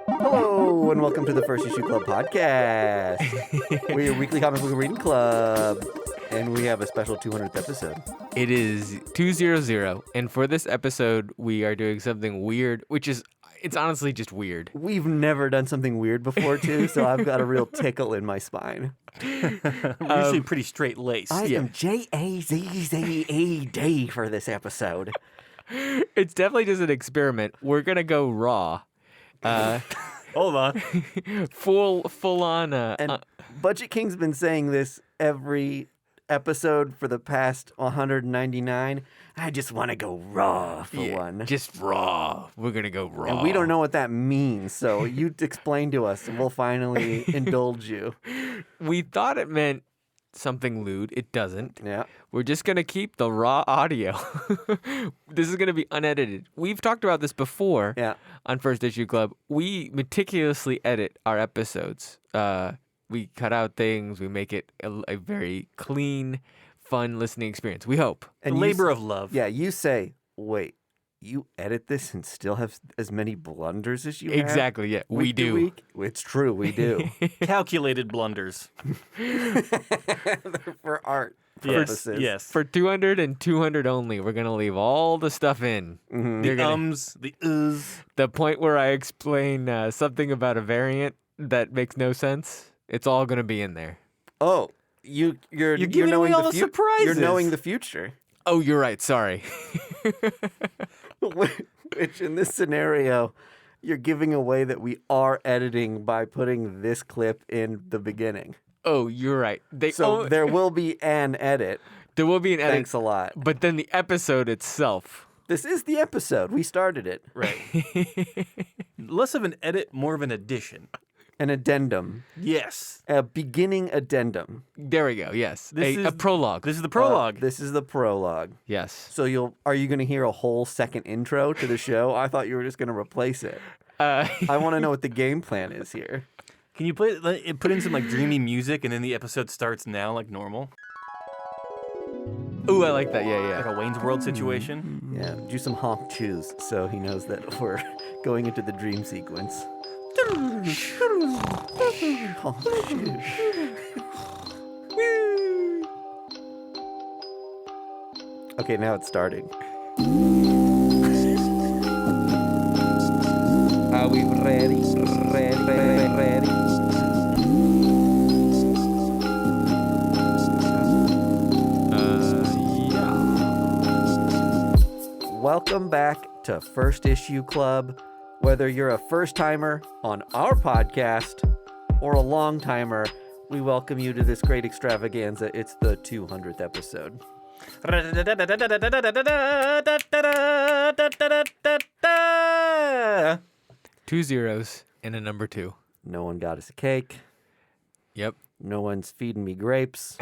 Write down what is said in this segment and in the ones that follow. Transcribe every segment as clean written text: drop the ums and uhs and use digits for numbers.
Hello, and welcome to the First Issue Club podcast. We're a weekly comic book reading club, and we have a special 200th episode. It is 200, and for this episode, we are doing something weird, it's honestly just weird. We've never done something weird before, too, so I've got a real tickle in my spine. We're usually pretty straight-laced. I am Jazzed for this episode. It's definitely just an experiment. We're going to go raw. Hold on. Full on. And Budget King's been saying this every episode for the past 199. I just want to go raw for one. Just raw. We're going to go raw. And we don't know what that means, so you explain to us and we'll finally indulge you. We thought it meant something lewd. It doesn't. Yeah. We're just going to keep the raw audio. This is going to be unedited. We've talked about this before on First Issue Club. We meticulously edit our episodes. We cut out things. We make it a very clean, fun listening experience. We hope. And labor of love. Yeah, you say, wait, you edit this and still have as many blunders as you have? Exactly, yeah. We do. Week? It's true, we do. Calculated blunders. For art purposes. Yes. For 200 and 200 only, we're going to leave all the stuff in. Mm-hmm. The ums, the uhs. The point where I explain something about a variant that makes no sense, it's all going to be in there. Oh, you're giving knowing away all the the surprises. You're knowing the future. Oh, you're right. Sorry. Which in this scenario, you're giving away that we are editing by putting this clip in the beginning. Oh, you're right. There will be an edit. There will be an edit. Thanks a lot. But then the episode itself. This is the episode. We started it. Right. Less of an edit, more of an addition. An addendum. Yes. A beginning addendum. There we go. Yes. This A prologue. This is the prologue. This is the prologue. Yes. So are you going to hear a whole second intro to the show? I thought you were just going to replace it. I want to know what the game plan is here. Can you put in some like dreamy music and then the episode starts now like normal? Ooh, I like that. Yeah. Like a Wayne's World situation? Yeah, do some honk chews so he knows that we're going into the dream sequence. Honk chew. Okay, now it's starting. Are we ready? Ready? Yeah. Welcome back to First Issue Club. Whether you're a first-timer on our podcast or a long-timer, we welcome you to this great extravaganza. It's the 200th episode. 2 zeros and a number 2. No one got us a cake. Yep. No one's feeding me grapes.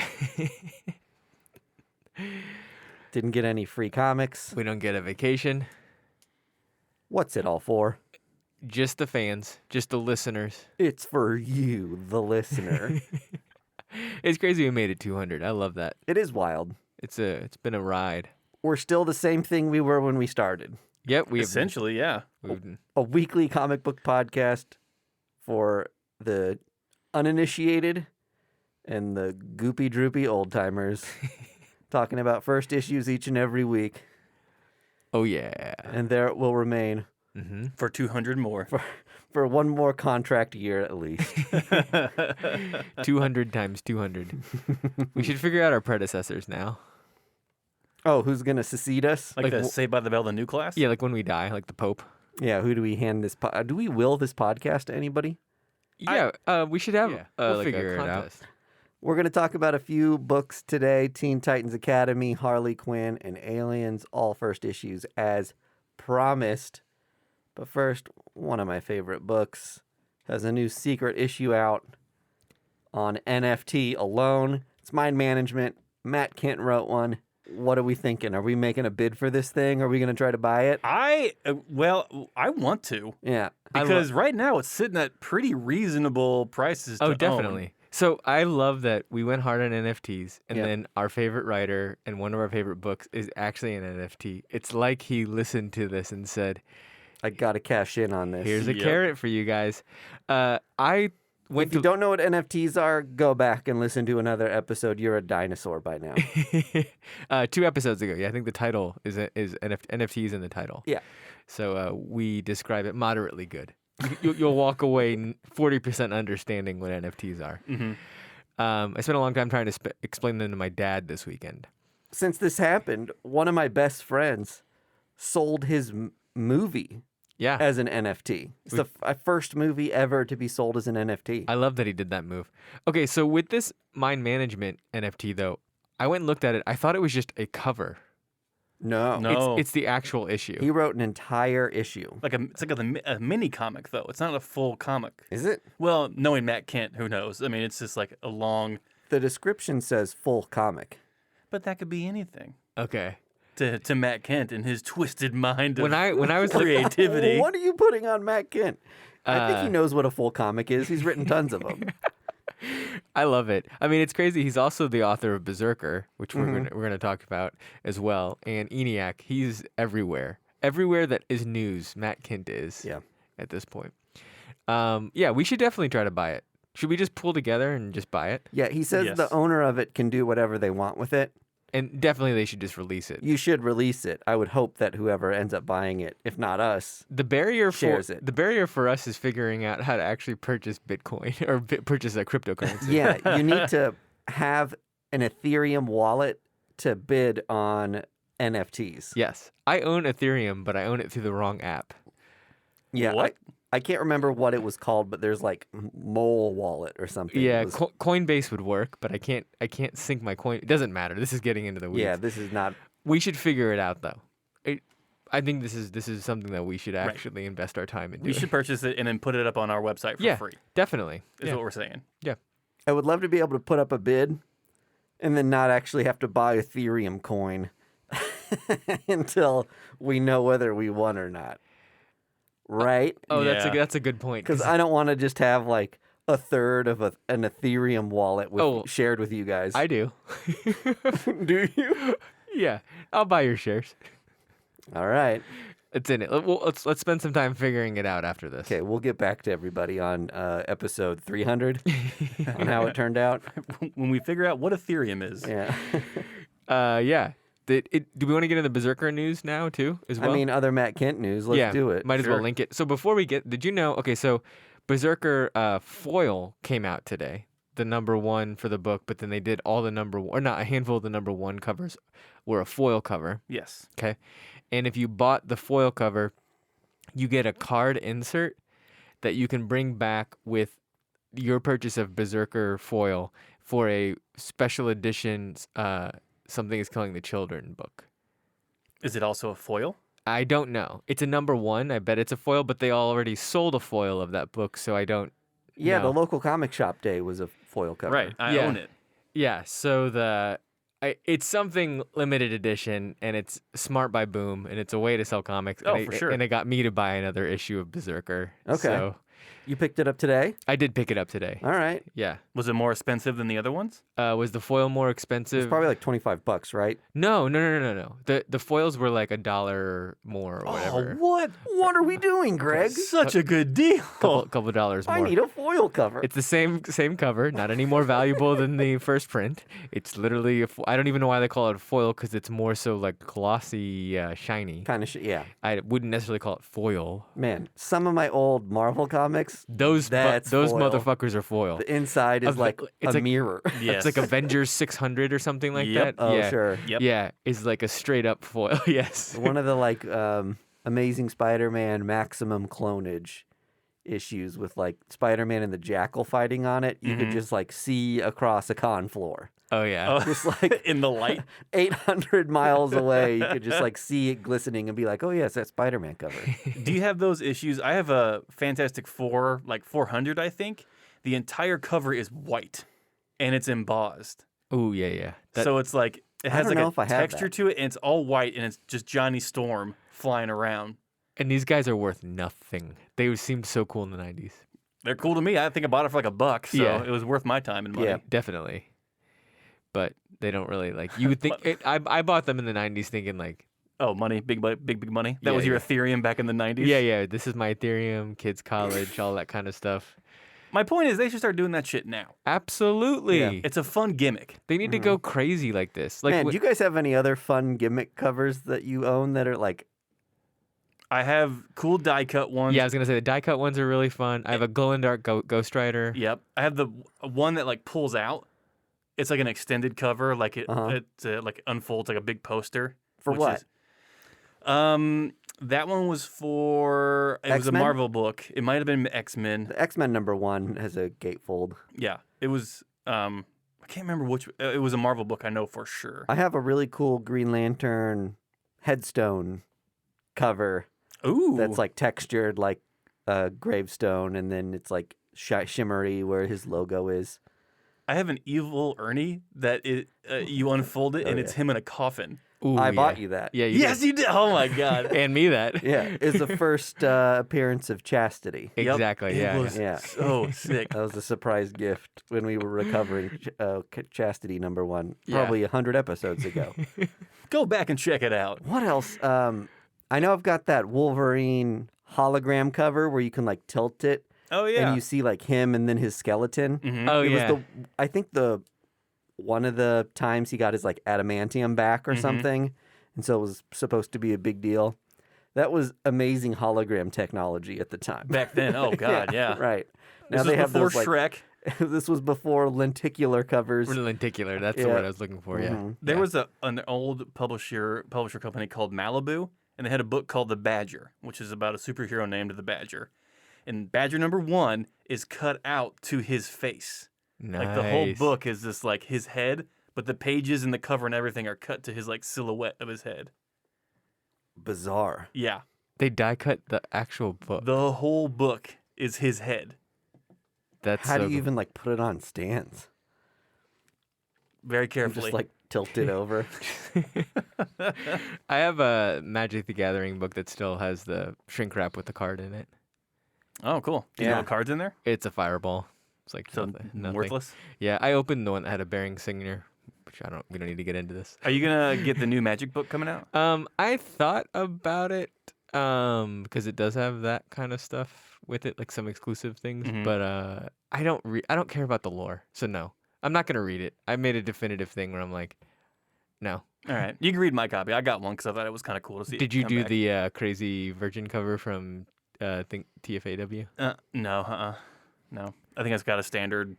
Didn't get any free comics. We don't get a vacation. What's it all for? Just the fans. Just the listeners. It's for you, the listener. It's crazy we made it 200. I love that. It is wild. It's been a ride. We're still the same thing we were when we started. Yep, we Essentially, yeah. A weekly comic book podcast for the uninitiated and the goopy droopy old timers, talking about first issues each and every week. Oh yeah. And there it will remain For 200 more. for one more contract year at least. 200 times 200. We should figure out our predecessors now. Oh, who's gonna succeed us? Like the Saved by the Bell, the new class? Yeah, like when we die, like the Pope. Yeah, who do we hand this? Do we will this podcast to anybody? Yeah, we should have. we'll like figure a it out. contest. We're going to talk about a few books today. Teen Titans Academy, Harley Quinn, and Aliens, all first issues as promised. But first, one of my favorite books has a new secret issue out on NFT alone. It's Mind Management. Matt Kent wrote one. What are we thinking? Are we making a bid for this thing? Are we going to try to buy it? I want to. Yeah. Because right now it's sitting at pretty reasonable prices to Oh, own. definitely. So I love that we went hard on NFTs, and Yeah. then our favorite writer and one of our favorite books is actually an NFT. It's like he listened to this and said, I gotta cash in on this. Here's a carrot for you guys. I went If you don't know what NFTs are, go back and listen to another episode. You're a dinosaur by now. 2 episodes ago. Yeah, I think the title is NFTs in the title. Yeah. So we describe it moderately good. You'll walk away 40% understanding what NFTs are. Mm-hmm. I spent a long time trying to explain them to my dad this weekend. Since this happened, one of my best friends sold his movie as an NFT. It's the first movie ever to be sold as an NFT. I love that he did that move. Okay, so with this mind management NFT, though, I went and looked at it. I thought it was just a cover. No. It's the actual issue. He wrote an entire issue. It's like a mini comic, though. It's not a full comic. Is it? Well, knowing Matt Kent, who knows? I mean, it's just like a long... The description says full comic. But that could be anything. Okay. To Matt Kent and his twisted mind of when I was creativity. What are you putting on Matt Kent? I think he knows what a full comic is. He's written tons of them. I love it. I mean, it's crazy. He's also the author of Berserker, which we're gonna talk about as well, and ENIAC. He's everywhere. Everywhere that is news, Matt Kent is. Yeah. At this point. Yeah, we should definitely try to buy it. Should we just pull together and just buy it? Yeah, he says Yes. the owner of it can do whatever they want with it. And definitely they should just release it. You should release it. I would hope that whoever ends up buying it, if not us, The barrier shares it. The barrier for us is figuring out how to actually purchase Bitcoin or purchase a cryptocurrency. Yeah, you need to have an Ethereum wallet to bid on NFTs. Yes. I own Ethereum, but I own it through the wrong app. Yeah, What? I can't remember what it was called, but there's like Mole Wallet or something. Yeah, It was- Coinbase would work, but I can't sync my coin. It doesn't matter. This is getting into the weeds. yeah, this is not. We should figure it out though. I think this is something that we should actually invest our time in doing. We should purchase it and then put it up on our website for free, Definitely. is what we're saying. Yeah. I would love to be able to put up a bid and then not actually have to buy Ethereum coin until we know whether we won or not. Right? Oh, Yeah. that's a good point. Because I don't want to just have like a third of an Ethereum wallet shared with you guys. I do. Do you? Yeah, I'll buy your shares. All right. It's in it. Let's spend some time figuring it out after this. Okay, we'll get back to everybody on episode 300 on how it turned out. When we figure out what Ethereum is. Yeah. Yeah. Do we want to get into the Berserker news now too, as well? I mean, other Matt Kent news. Let's do it. Might as well link it. So before we get, did you know? Okay, so Berserker foil came out today, the #1 for the book, but then they did all the a handful of the #1 covers were a foil cover. Yes. Okay, and if you bought the foil cover, you get a card insert that you can bring back with your purchase of Berserker foil for a special edition. Something is Killing the Children book. Is it also a foil? I don't know. It's a #1. I bet it's a foil, but they already sold a foil of that book, so I don't Yeah, know. the local comic shop day was a foil cover. Right. I own it. Yeah, so it's something limited edition, and it's smart by Boom, and it's a way to sell comics. Oh, and for sure. And it got me to buy another issue of Berserker. Okay. So You picked it up today? I did pick it up today. All right. Yeah. Was it more expensive than the other ones? Was the foil more expensive? It's probably like $25, right? No. The foils were like $1 more or whatever. what? What are we doing, Greg? Such a good deal. Couple dollars more. I need a foil cover. It's the same cover, not any more valuable than the first print. It's literally I don't even know why they call it a foil because it's more so like glossy, shiny. Kind of yeah. I wouldn't necessarily call it foil. Man, some of my old Marvel comics, Those That's foil. motherfuckers are foil. the inside is like it's a like- mirror. Yes. It's like Avengers 600 or something like Yep. that. Oh, yeah. sure. Yep. Yeah, it's like a straight up foil. Yes. One of the like Amazing Spider-Man maximum clonage issues with like Spider-Man and the Jackal fighting on it. You could just like see across a con floor. Oh yeah. Just like in the light. 800 miles away, you could just like see it glistening and be like, oh yes, that Spider-Man cover. Do you have those issues? I have a Fantastic Four, like 400, I think. The entire cover is white, and it's embossed. Oh yeah. So it's like it has don't like know if I a have texture that. to it, and it's all white, and it's just Johnny Storm flying around. And these guys are worth nothing. They seemed so cool in the 90s. They're cool to me. I think I bought it for like $1, so Yeah. it was worth my time and money. Yeah. Definitely. But they don't really like. You would think I bought them in the 90s thinking like Oh, money, big money. That was your Ethereum back in the 90s? Yeah. This is my Ethereum, kids' college, all that kind of stuff. My point is they should start doing that shit now. Absolutely. Yeah. It's a fun gimmick. They need to go crazy like this. Like, Man, do you guys have any other fun gimmick covers that you own that are like... I have cool die cut ones. Yeah, I was going to say the die cut ones are really fun. I have a glow in dark Ghost Rider. Yep. I have the one that like pulls out. It's like an extended cover, like it like unfolds like a big poster. For what? That one was for it was a Marvel book. It might have been X-Men. The X-Men #1 has a gatefold. Yeah, it was. I can't remember which. It was a Marvel book. I know for sure. I have a really cool Green Lantern headstone cover. Ooh, that's like textured like a gravestone, and then it's like shimmery where his logo is. I have an evil Ernie that you unfold it and it's him in a coffin. Ooh, I bought you that. Yeah, yes, you did. Oh my god, and me that. Yeah, it's the first appearance of Chastity. Exactly. Yep. Yeah, it was so sick. That was a surprise gift when we were recovering Chastity #1, probably 100 episodes ago. Go back and check it out. What else? I know I've got that Wolverine hologram cover where you can like tilt it. Oh yeah, and you see like him and then his skeleton. Mm-hmm. Oh it yeah. was I think one of the times he got his like adamantium back or something, and so it was supposed to be a big deal. That was amazing hologram technology at the time. Back then, oh god, yeah. Right. Now they have those Shrek. This was before lenticular covers. Lenticular, that's the word I was looking for. Yeah. There was an old publisher company called Malibu, and they had a book called The Badger, which is about a superhero named the Badger. And Badger #1 is cut out to his face. Nice. Like the whole book is just like his head, but the pages and the cover and everything are cut to his like silhouette of his head. Bizarre. Yeah. They die cut the actual book. The whole book is his head. That's how do you even like put it on stands? Very carefully. Just like tilt it over. I have a Magic the Gathering book that still has the shrink wrap with the card in it. Oh, cool. Do you know what card's in there? It's a fireball. It's like so nothing. Worthless? Yeah, I opened the one that had a Bearing Signature, which we don't need to get into this. Are you going to get the new Magic book coming out? I thought about it because it does have that kind of stuff with it, like some exclusive things, but I don't care about the lore. So no. I'm not going to read it. I made a definitive thing where I'm like, no. All right. You can read my copy. I got one because I thought it was kind of cool to see. Did you do the crazy Virgin cover from TFAW? No. No. I think it's got a standard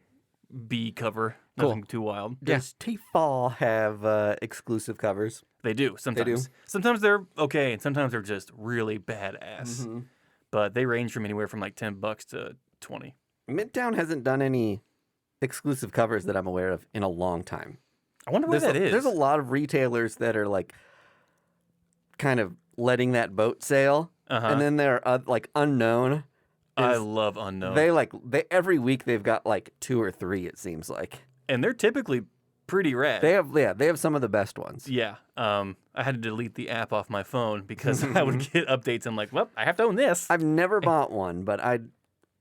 B cover. Nothing too wild. Does TFAW have exclusive covers? They do. Sometimes. They do. Sometimes they're okay, and sometimes they're just really badass. But they range from anywhere from like $10 to $20. Midtown hasn't done any exclusive covers that I'm aware of in a long time. I wonder why that is. There's a lot of retailers that are like kind of letting that boat sail, and then they're like Unknown. I love Unknown. They every week they've got like 2 or 3. It seems like, and they're typically pretty rad. They have some of the best ones. Yeah. I had to delete the app off my phone because I would get updates. I'm like, well, I have to own this. I've never bought one, but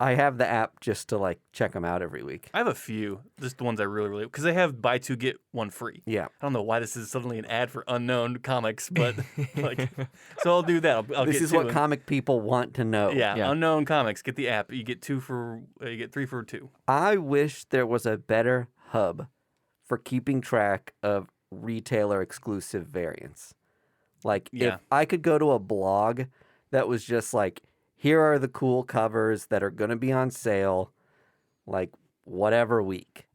I have the app just to like check them out every week. I have a few, just the ones I really because they have buy 2 get 1 free. Yeah. I don't know why this is suddenly an ad for Unknown Comics, but like, so I'll do that. This is what comic people want to know. Yeah, Unknown Comics. Get the app. You get 3 for 2. I wish there was a better hub for keeping track of retailer exclusive variants. Like if I could go to a blog that was just like, here are the cool covers that are going to be on sale, like whatever week.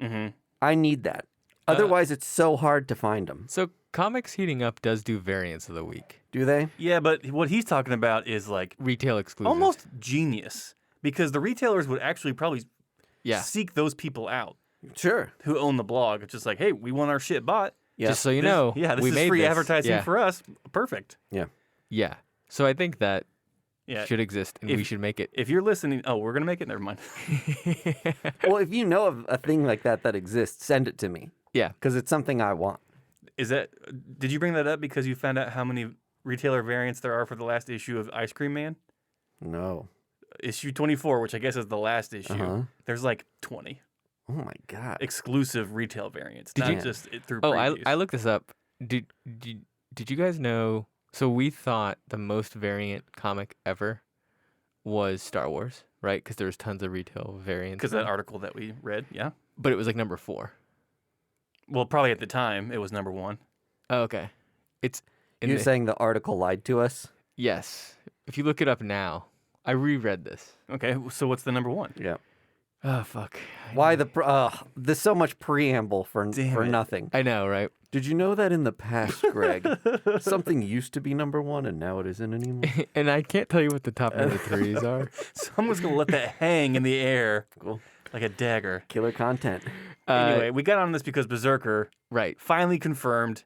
I need that. Otherwise, it's so hard to find them. So Comics Heating Up does do variants of the week. Do they? Yeah, but what he's talking about is like retail exclusive. Almost genius, because the retailers would actually probably seek those people out. Sure. Who own the blog. It's just like, hey, we want our shit bought. Yeah. Just so you know. Yeah, this is free advertising for us. Perfect. Yeah. Yeah. So I think that should exist, and we should make it. If you're listening, we're going to make it? Never mind. Well, if you know of a thing like that exists, send it to me. Yeah. Because it's something I want. Did you bring that up because you found out how many retailer variants there are for the last issue of Ice Cream Man? No. Issue 24, which I guess is the last issue, there's like 20. Oh, my God. Exclusive retail variants, not just through Oh, previews. I looked this up. Did you guys know So we thought the most variant comic ever was Star Wars, right? Because there was tons of retail variants. Because that article that we read, yeah. But it was like number 4. Well, probably at the time it was number 1. Oh, okay. It's You're saying the article lied to us? Yes. If you look it up now, I reread this. Okay, so what's the number 1? Yeah. Oh, fuck. Why there's so much preamble for nothing. I know, right? Did you know that in the past, Greg, something used to be number 1 and now it isn't anymore? And I can't tell you what the top number 3s are. Someone's going to let that hang in the air like a dagger. Killer content. Anyway, we got on this because Berserker Right. finally confirmed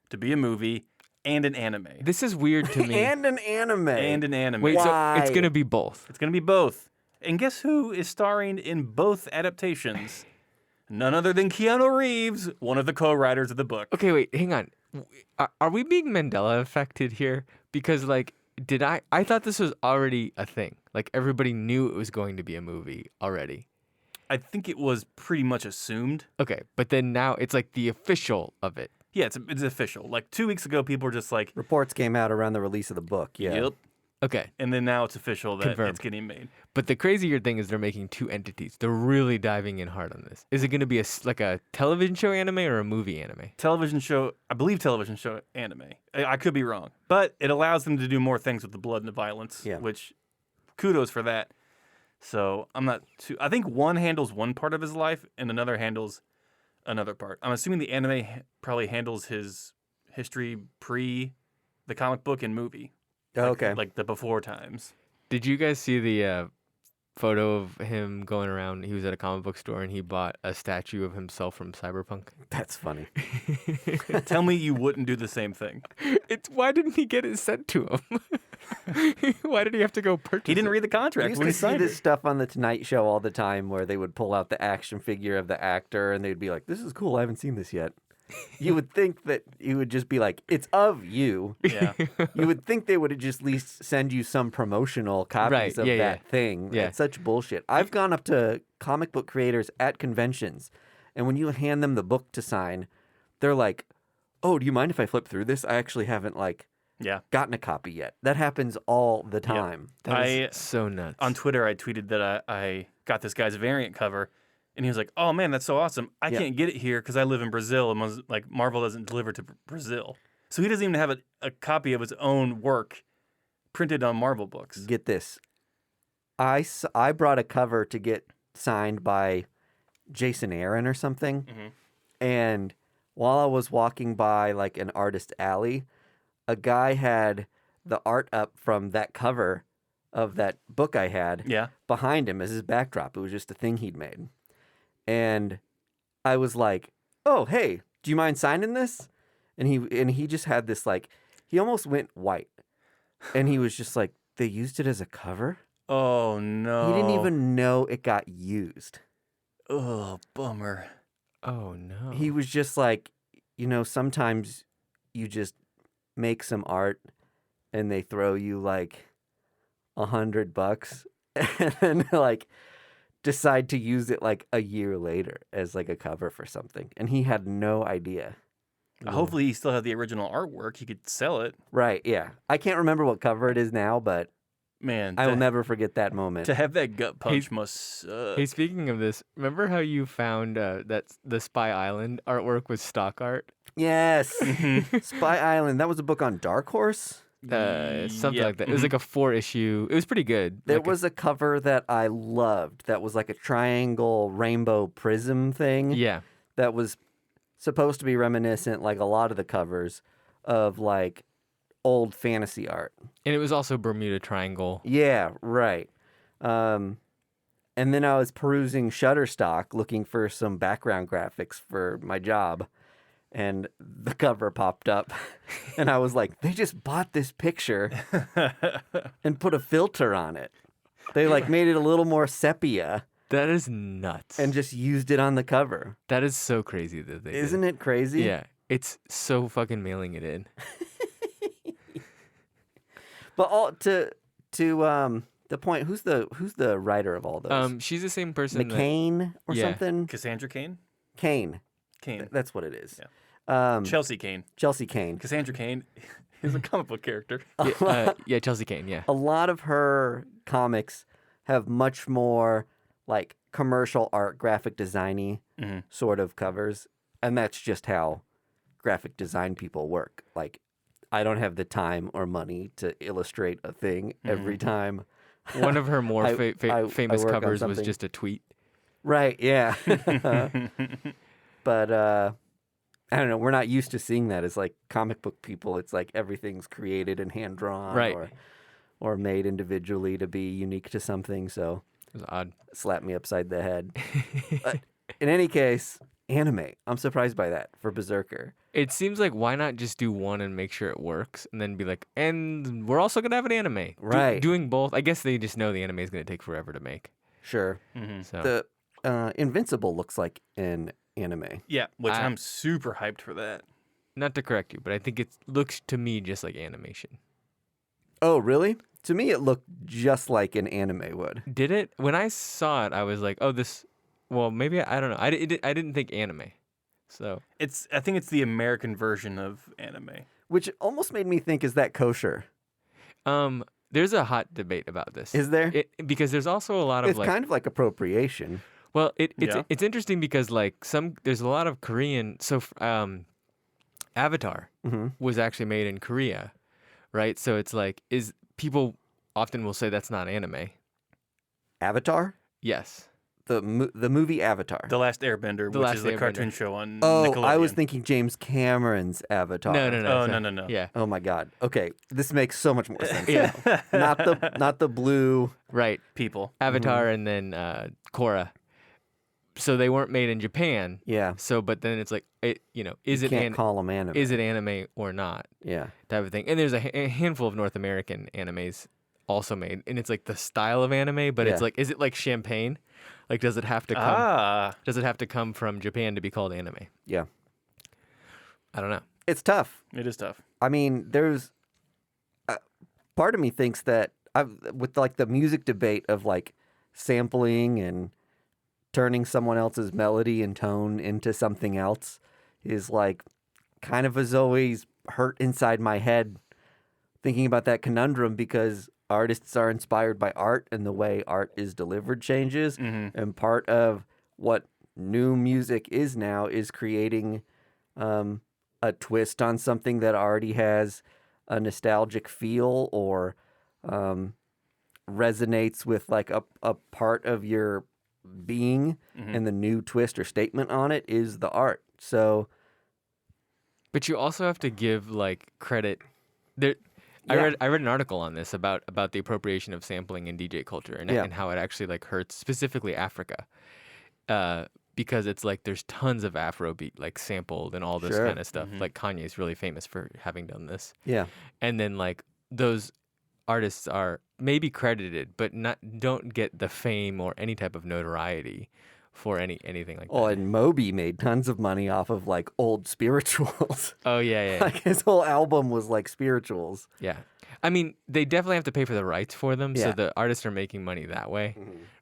to be a movie and an anime. This is weird to me. And an anime. And an anime. Wait, Why? so it's going to be both. It's going to be both. And guess who is starring in both adaptations? None other than Keanu Reeves, one of the co-writers of the book. Okay, wait, hang on. Are we being Mandela affected here? Because, like, I thought this was already a thing. Like, everybody knew it was going to be a movie already. I think it was pretty much assumed. Okay, but then now it's like the official of it. Yeah, it's official. Like 2 weeks ago, people were just like, Reports came out around the release of the book. Yeah. yep. Okay. And then now it's official that Confirmed. it's getting made. But the crazier thing is they're making 2 entities. They're really diving in hard on this. Is it going to be like a television show anime or a movie anime? Television show, I believe television show anime. I could be wrong. But it allows them to do more things with the blood and the violence, which kudos for that. So I'm not too, I think one handles one part of his life and another handles another part. I'm assuming the anime probably handles his history pre the comic book and movie. Okay. Like the before times. Did you guys see the photo of him going around? He was at a comic book store and he bought a statue of himself from Cyberpunk. That's funny. Tell me you wouldn't do the same thing. Why didn't he get it sent to him? Why did he have to go purchase He didn't it? read the contract. I used when to he see signed this it. stuff on the Tonight Show all the time where they would pull out the action figure of the actor and they'd be like, this is cool. I haven't seen this yet. You would think that you would just be like, it's of you. Yeah. You would think they would just at least send you some promotional copies Right, of yeah, that yeah. thing. Yeah. It's such bullshit. I've gone up to comic book creators at conventions, and when you hand them the book to sign, they're like, oh, do you mind if I flip through this? I actually haven't gotten a copy yet. That happens all the time. That is so nuts. On Twitter, I tweeted that I got this guy's variant cover, and he was like, "Oh man, that's so awesome! I can't get it here because I live in Brazil, and like Marvel doesn't deliver to Brazil, so he doesn't even have a copy of his own work printed on Marvel books." Get this. I brought a cover to get signed by Jason Aaron or something, Mhm. and while I was walking by like an artist alley, a guy had the art up from that cover of that book I had Yeah. behind him as his backdrop. It was just a thing he'd made. And I was like, "Oh, hey, do you mind signing this?" And he just had this he almost went white. And he was just like, "They used it as a cover?" Oh no. He didn't even know it got used. Oh, bummer. oh no. He was just like, sometimes you just make some art and they throw you like $100 and then decide to use it like a year later as like a cover for something. And he had no idea. Hopefully, he still had the original artwork. He could sell it. Right, yeah. I can't remember what cover it is now, but Man, I will never forget that moment. to have that gut punch must suck. Hey, speaking of this, remember how you found that the Spy Island artwork was stock art? Yes. Mhm. Spy Island. That was a book on Dark Horse. Something Yep. like that. It was like a 4-issue. It was pretty good. There Like was a cover that I loved that was like a triangle rainbow prism thing. yeah. That was supposed to be reminiscent, like a lot of the covers, of like old fantasy art. And it was also Bermuda Triangle. Yeah, right. And then I was perusing Shutterstock looking for some background graphics for my job. And the cover popped up. And I was like, they just bought this picture and put a filter on it. They made it a little more sepia That is nuts. and just used it on the cover. that is so crazy that they Isn't it crazy? Yeah. It's so fucking mailing it in. But all to the point, who's the writer of all those? She's the same person. McCain or Yeah. something? Cassandra Cain? Kane. Cain. That's what it is. Yeah. Yeah. Chelsea Cain. Chelsea Kane. Cassandra Cain He's a comic book character. Yeah, Chelsea Kane, yeah. A lot of her comics have much more like commercial art, graphic designy sort of covers. And that's just how graphic design people work. Like, I don't have the time or money to illustrate a thing every time. One of her more famous I covers was just a tweet. Right, yeah. But I don't know. We're not used to seeing that as like comic book people. It's like everything's created and hand drawn, right, or made individually to be unique to something. So it was odd. Slap me upside the head. But in any case, anime. I'm surprised by that for Berserker. It seems like why not just do one and make sure it works, and then be like, and we're also gonna have an anime. Right. Doing both. I guess they just know the anime is gonna take forever to make. Sure. So The Invincible looks like an anime. Yeah, which I'm super hyped for that. Not to correct you, but I think it looks to me just like animation. Oh, really? To me, it looked just like an anime would. Did it? When I saw it, I was like, oh, this. Well, maybe I don't know. I didn't think anime. So I think it's the American version of anime. Which almost made me think, is that kosher? There's a hot debate about this. Is there? Because there's also a lot of it's kind of like appropriation. Well, it's interesting because like there's a lot of Korean. So Avatar was actually made in Korea, right? So it's like people often will say that's not anime. Avatar? Yes. The movie Avatar. The Last Airbender, which is the cartoon show on Nickelodeon. Oh, I was thinking James Cameron's Avatar. No. Oh, no. Yeah. Oh my God. Okay, this makes so much more sense. Yeah. Not the blue right people. Avatar and then Korra. So they weren't made in Japan. Yeah. So, but then it's like, is you it can't call them anime? Is it anime or not? Yeah. Type of thing. And there's a handful of North American animes also made, and it's like the style of anime, but it's like, is it like champagne? Like, does it have to come? Does it have to come from Japan to be called anime? Yeah. I don't know. It's tough. It is tough. I mean, there's part of me thinks that with like the music debate of like sampling and turning someone else's melody and tone into something else is like kind of has always hurt inside my head thinking about that conundrum, because artists are inspired by art and the way art is delivered changes. And part of what new music is now is creating a twist on something that already has a nostalgic feel or resonates with like a part of your being, and the new twist or statement on it is the art. So, but you also have to give like credit there. I read an article on this about the appropriation of sampling in DJ culture and how it actually like hurts specifically Africa, because it's like there's tons of Afrobeat like sampled and all this kind of stuff. Like Kanye's really famous for having done this. Yeah, and then like those artists are maybe credited, but don't get the fame or any type of notoriety for anything like that. Oh, and Moby made tons of money off of like old spirituals. Oh yeah. Like his whole album was like spirituals. Yeah. I mean, they definitely have to pay for the rights for them, so the artists are making money that way.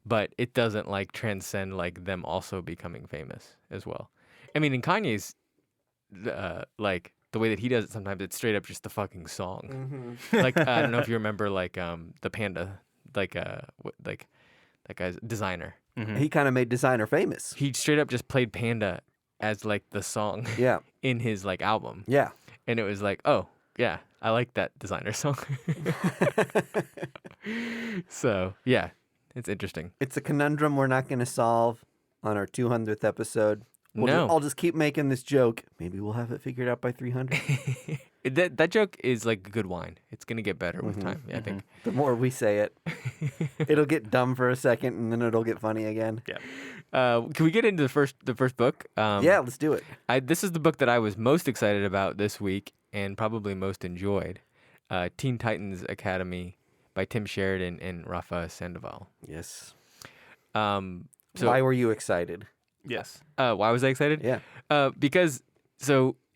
But it doesn't like transcend like them also becoming famous as well. I mean, in Kanye's like the way that he does it, sometimes it's straight up just the fucking song. Like I don't know if you remember like the Panda, like that guy's Designer. He kind of made Designer famous. He straight up just played Panda as like the song in his like album. Yeah. And it was like, oh, yeah, I like that Designer song. So, yeah, it's interesting. It's a conundrum we're not going to solve on our 200th episode. I'll just keep making this joke. Maybe we'll have it figured out by 300. That joke is like good wine. It's gonna get better with time. I think the more we say it, it'll get dumb for a second, and then it'll get funny again. Yeah. Can we get into the first book? Yeah, let's do it. This is the book that I was most excited about this week and probably most enjoyed. Teen Titans Academy by Tim Sheridan and Rafa Sandoval. Yes. So why were you excited? Yes. Why was I excited? Yeah. Because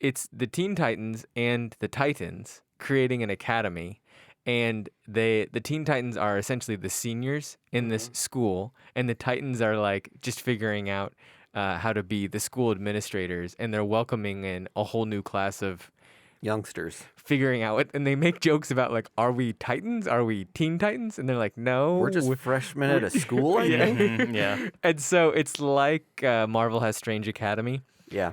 it's the Teen Titans and the Titans creating an academy, and the Teen Titans are essentially the seniors in this school, and the Titans are like just figuring out how to be the school administrators, and they're welcoming in a whole new class of youngsters figuring out it, and they make jokes about like, are we Titans? Are we Teen Titans? And they're like, no, we're just freshmen at a school, I think. Yeah. And so it's like Marvel has Strange Academy. Yeah.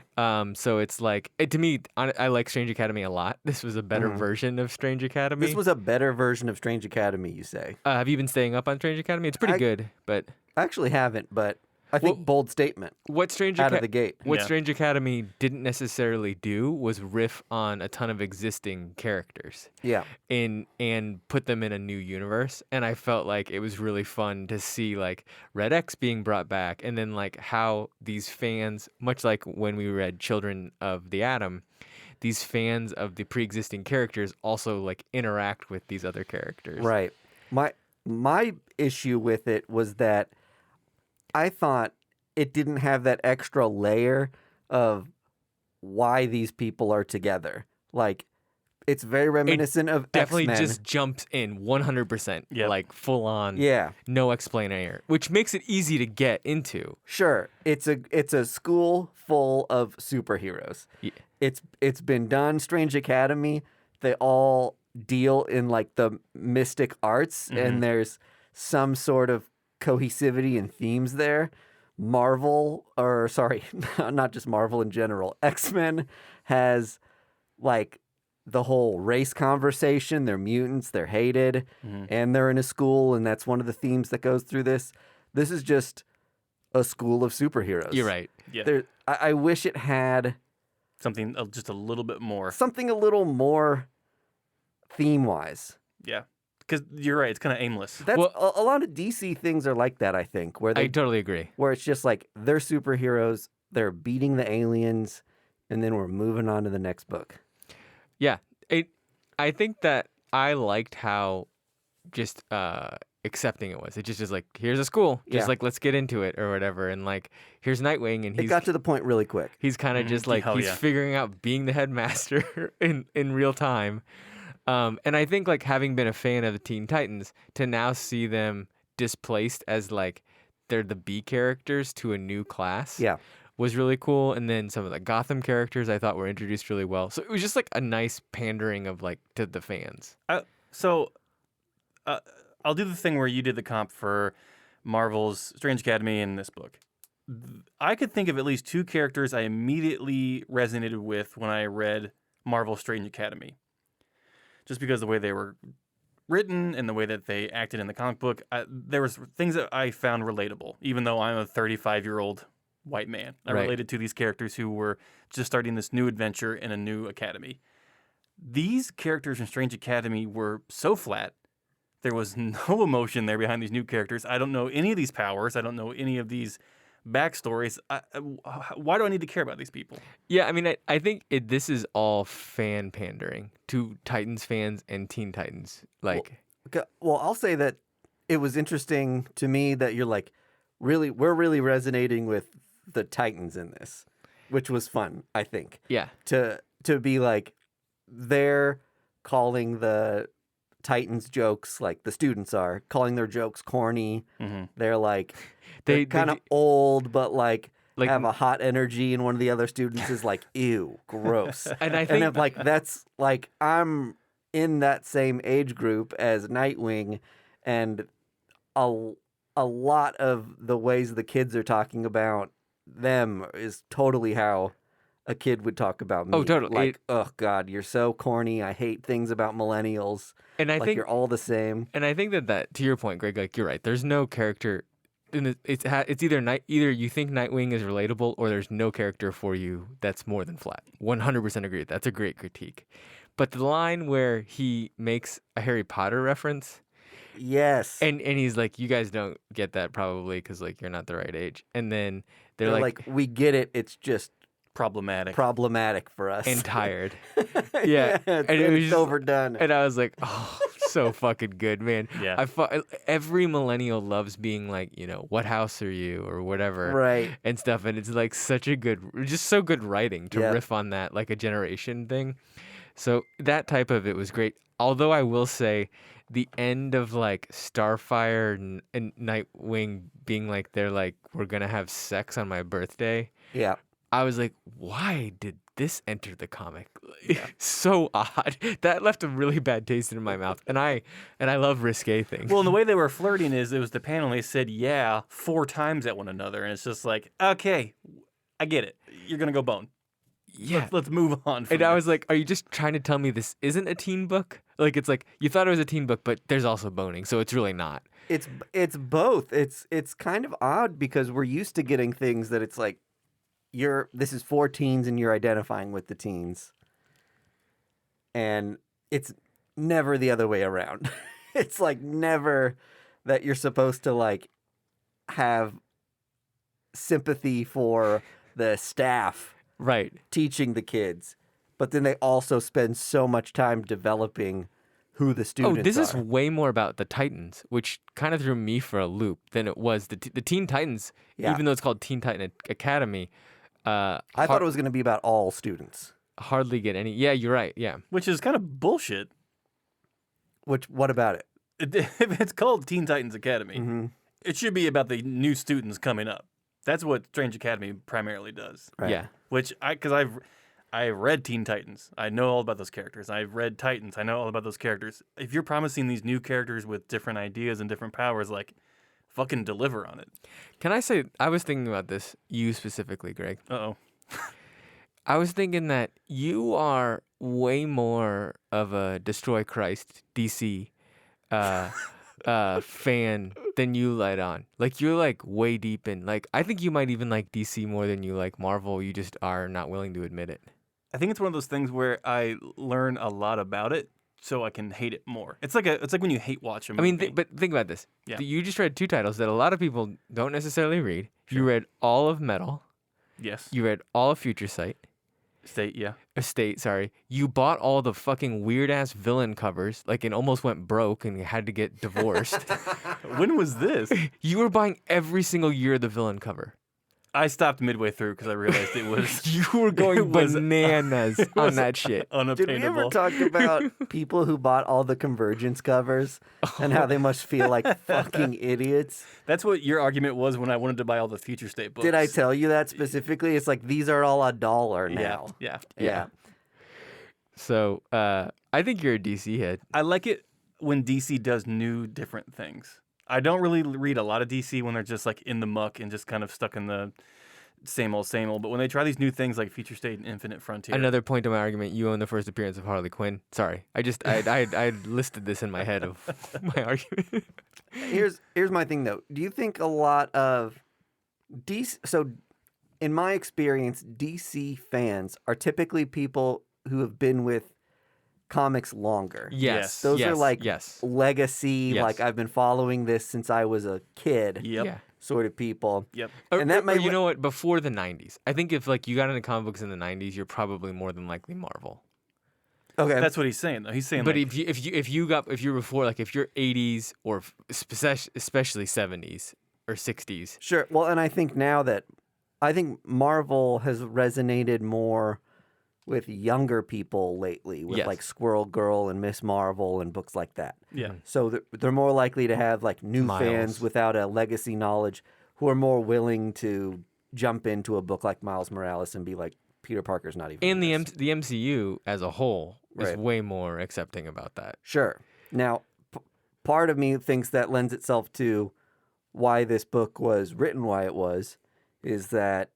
So it's like to me, I like Strange Academy a lot. This was a better version of Strange Academy. This was a better version of Strange Academy, you say? Have you been staying up on Strange Academy? It's pretty good, but I actually haven't, but I think bold statement. What Strange out of the gate. What Strange Academy didn't necessarily do was riff on a ton of existing characters. Yeah. And put them in a new universe. And I felt like it was really fun to see like Red X being brought back, and then like how these fans, much like when we read Children of the Atom, these fans of the pre-existing characters also like interact with these other characters. Right. My issue with it was that I thought it didn't have that extra layer of why these people are together. Like, it's very reminiscent of definitely X-Men. just jumps in 100%. Yep. Like full on. Yeah. No explainer, which makes it easy to get into. Sure. It's a school full of superheroes. Yeah. It's been done. Strange Academy, they all deal in like the mystic arts, and there's some sort of cohesivity and themes there. Marvel, or sorry, not just Marvel in general, X-Men has like the whole race conversation. They're mutants, they're hated, and they're in a school, and that's one of the themes that goes through this. This is just a school of superheroes. You're right. Yeah. I wish it had Something just a little bit more. something a little more theme-wise. Yeah. Because you're right. It's kind of aimless. That's a lot of DC things are like that, I think, where I totally agree. where it's just like they're superheroes, they're beating the aliens, and then we're moving on to the next book. Yeah. I think that I liked how just accepting it was. It just is like, here's a school. Just like, let's get into it or whatever. And like, here's Nightwing. And It got to the point really quick. he's kind of just like, he's figuring out being the headmaster in real time. And I think like having been a fan of the Teen Titans, to now see them displaced as like they're the B characters to a new class was really cool. And then some of the Gotham characters I thought were introduced really well. So it was just like a nice pandering of like to the fans. I'll do the thing where you did the comp for Marvel's Strange Academy in this book. I could think of at least two characters I immediately resonated with when I read Marvel's Strange Academy. Just because the way they were written and the way that they acted in the comic book, there was things that I found relatable, even though I'm a 35-year-old white man. I related to these characters who were just starting this new adventure in a new academy. These characters in Strange Academy were so flat. There was no emotion there behind these new characters. I don't know any of these powers. I don't know any of these backstories. Why do I need to care about these people? Yeah, I mean, I think this is all fan pandering to Titans fans and Teen Titans. Like, well, I'll say that it was interesting to me that you're like, we're really resonating with the Titans in this, which was fun, I think. Yeah. To be like, they're calling the Titans jokes, like the students are calling their jokes corny. They're like, they're kind of old, but like have a hot energy, and one of the other students is like, ew, gross. And I think I'm like, that's like, I'm in that same age group as Nightwing, and a lot of the ways the kids are talking about them is totally how a kid would talk about me. Oh, totally. Like, oh God, you're so corny. I hate things about millennials. And I think you're all the same. And I think that to your point, Greg, like you're right. There's no character. It's either you think Nightwing is relatable, or there's no character for you that's more than flat. 100% agree. That's a great critique. But the line where he makes a Harry Potter reference. Yes. And he's like, you guys don't get that probably because like you're not the right age. And then they're like, we get it. It's just problematic for us. And tired. Yeah. And it was just overdone. And I was like, oh, so fucking good, man. Yeah. Every millennial loves being like, you know, what house are you or whatever. Right. And stuff. And it's like just so good writing to riff on that, like a generation thing. So that type of it was great. Although I will say the end of like Starfire and Nightwing being like, they're like, we're going to have sex on my birthday. Yeah. I was like, why did this entered the comic? So odd. That left a really bad taste in my mouth. And I love risque things. Well, and the way they were flirting is it was the panel. They said yeah 4 times at one another, and it's just like, okay, I get it. You're gonna go bone. Yeah. Let's move on. And I was like, are you just trying to tell me this isn't a teen book? Like, it's like you thought it was a teen book, but there's also boning, so it's really not. It's both. It's kind of odd because we're used to getting things that it's like this is for teens and you're identifying with the teens. And it's never the other way around. It's like never that you're supposed to like have sympathy for the staff Right. teaching the kids, but then they also spend so much time developing who the students are. Oh, this is way more about the Titans, which kind of threw me for a loop than it was the Teen Titans. Yeah. Even though it's called Teen Titan Academy, I thought it was going to be about all students. hardly get any. Yeah, you're right. Yeah. which is kind of bullshit. What about it? If it's called Teen Titans Academy, Mhm. it should be about the new students coming up. That's what Strange Academy primarily does. Right. Yeah. Which because I read Teen Titans, I know all about those characters. I've read Titans, I know all about those characters. If you're promising these new characters with different ideas and different powers, like, fucking deliver on it. Can I say, I was thinking about this, you specifically, Greg. Uh-oh. I was thinking that you are way more of a Destroy Christ DC fan than you let on. Like, you're like way deep in. Like, I think you might even like DC more than you like Marvel. You just are not willing to admit it. I think it's one of those things where I learn a lot about it, so I can hate it more. It's like when you hate watch a I movie. mean, but think about this. Yeah. You just read 2 titles that a lot of people don't necessarily read. You read all of Metal. yes. You read all of Future Sight. State, Sorry. You bought all the fucking weird ass villain covers, like, and almost went broke and had to get divorced. When was this? You were buying every single year the villain cover. I stopped midway through because I realized it was You were going It was- bananas on that shit. Did we ever unattainable. talk about people who bought all the Convergence covers and how they must feel like fucking idiots? That's what your argument was when I wanted to buy all the Future State books. Did I tell you that specifically? It's like these are all $1 now. Yeah. Yeah. So, I think you're a DC head. I like it when DC does new, different things. I don't really read a lot of DC when they're just like in the muck and just kind of stuck in the same old. But when they try these new things like Future State and Infinite Frontier. Another point of my argument, you own the first appearance of Harley Quinn. Sorry. I listed this in my head of my argument. Here's my thing though. Do you think a lot of DC? So, in my experience, DC fans are typically people who have been with comics longer. Yes. Those are like yes. legacy. Yes. Like I've been following this since I was a kid. Yep. Yeah. Sort of people. Yep. And that or you know what? Before the 90s. I think if like you got into comic books in the 90s, you're probably more than likely Marvel. Okay. That's what he's saying though. He's saying But like, if you're before, like if you're 80s or especially 70s or 60s. Sure. Well, and I think now that Marvel has resonated more with younger people lately, with Yes. like Squirrel Girl and Miss Marvel and books like that. yeah. So they're more likely to have like new Miles. fans without a legacy knowledge who are more willing to jump into a book like Miles Morales and be like, Peter Parker's not even. And in this. the MCU as a whole is Right. way more accepting about that. Sure. Now, part of me thinks that lends itself to why this book was written, why it was, is that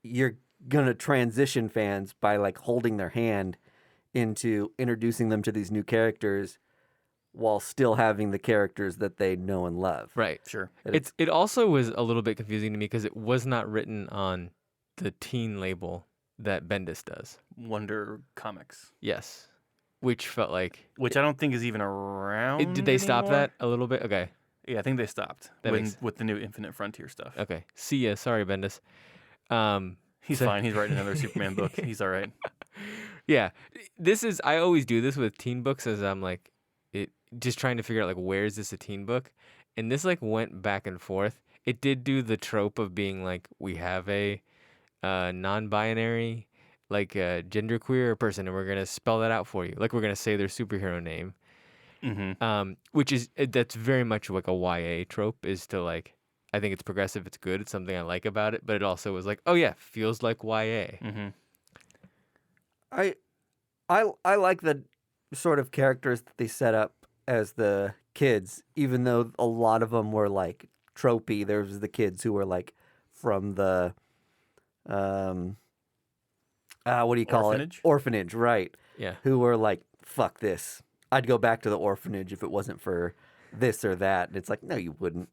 you're going to transition fans by like holding their hand into introducing them to these new characters while still having the characters that they know and love. Right. Sure. It also was a little bit confusing to me because it was not written on the teen label that Bendis does. Wonder Comics, Yes. Which felt like... which I don't think is even around. Did they stop anymore. that a little bit? Okay. Yeah, I think they stopped That makes- with the new Infinite Frontier stuff. Okay. See ya. Sorry, Bendis. He's fine. He's writing another Superman book. He's all right. Yeah. I always do this with teen books as I'm like, just trying to figure out like, where is this a teen book? And this like went back and forth. It did do the trope of being like, we have a non-binary, like genderqueer person, and we're going to spell that out for you. Like we're going to say their superhero name. Mm-hmm. Which is, that's very much like a YA trope, is to like, I think it's progressive, it's good, it's something I like about it, but it also was like, oh yeah, feels like YA. Mm-hmm. I like the sort of characters that they set up as the kids, even though a lot of them were like tropey. There's the kids who were like from the what do you call Orphanage? it? Orphanage, right? Yeah. Who were like, fuck this. I'd go back to the orphanage if it wasn't for this or that. And it's like, no, you wouldn't.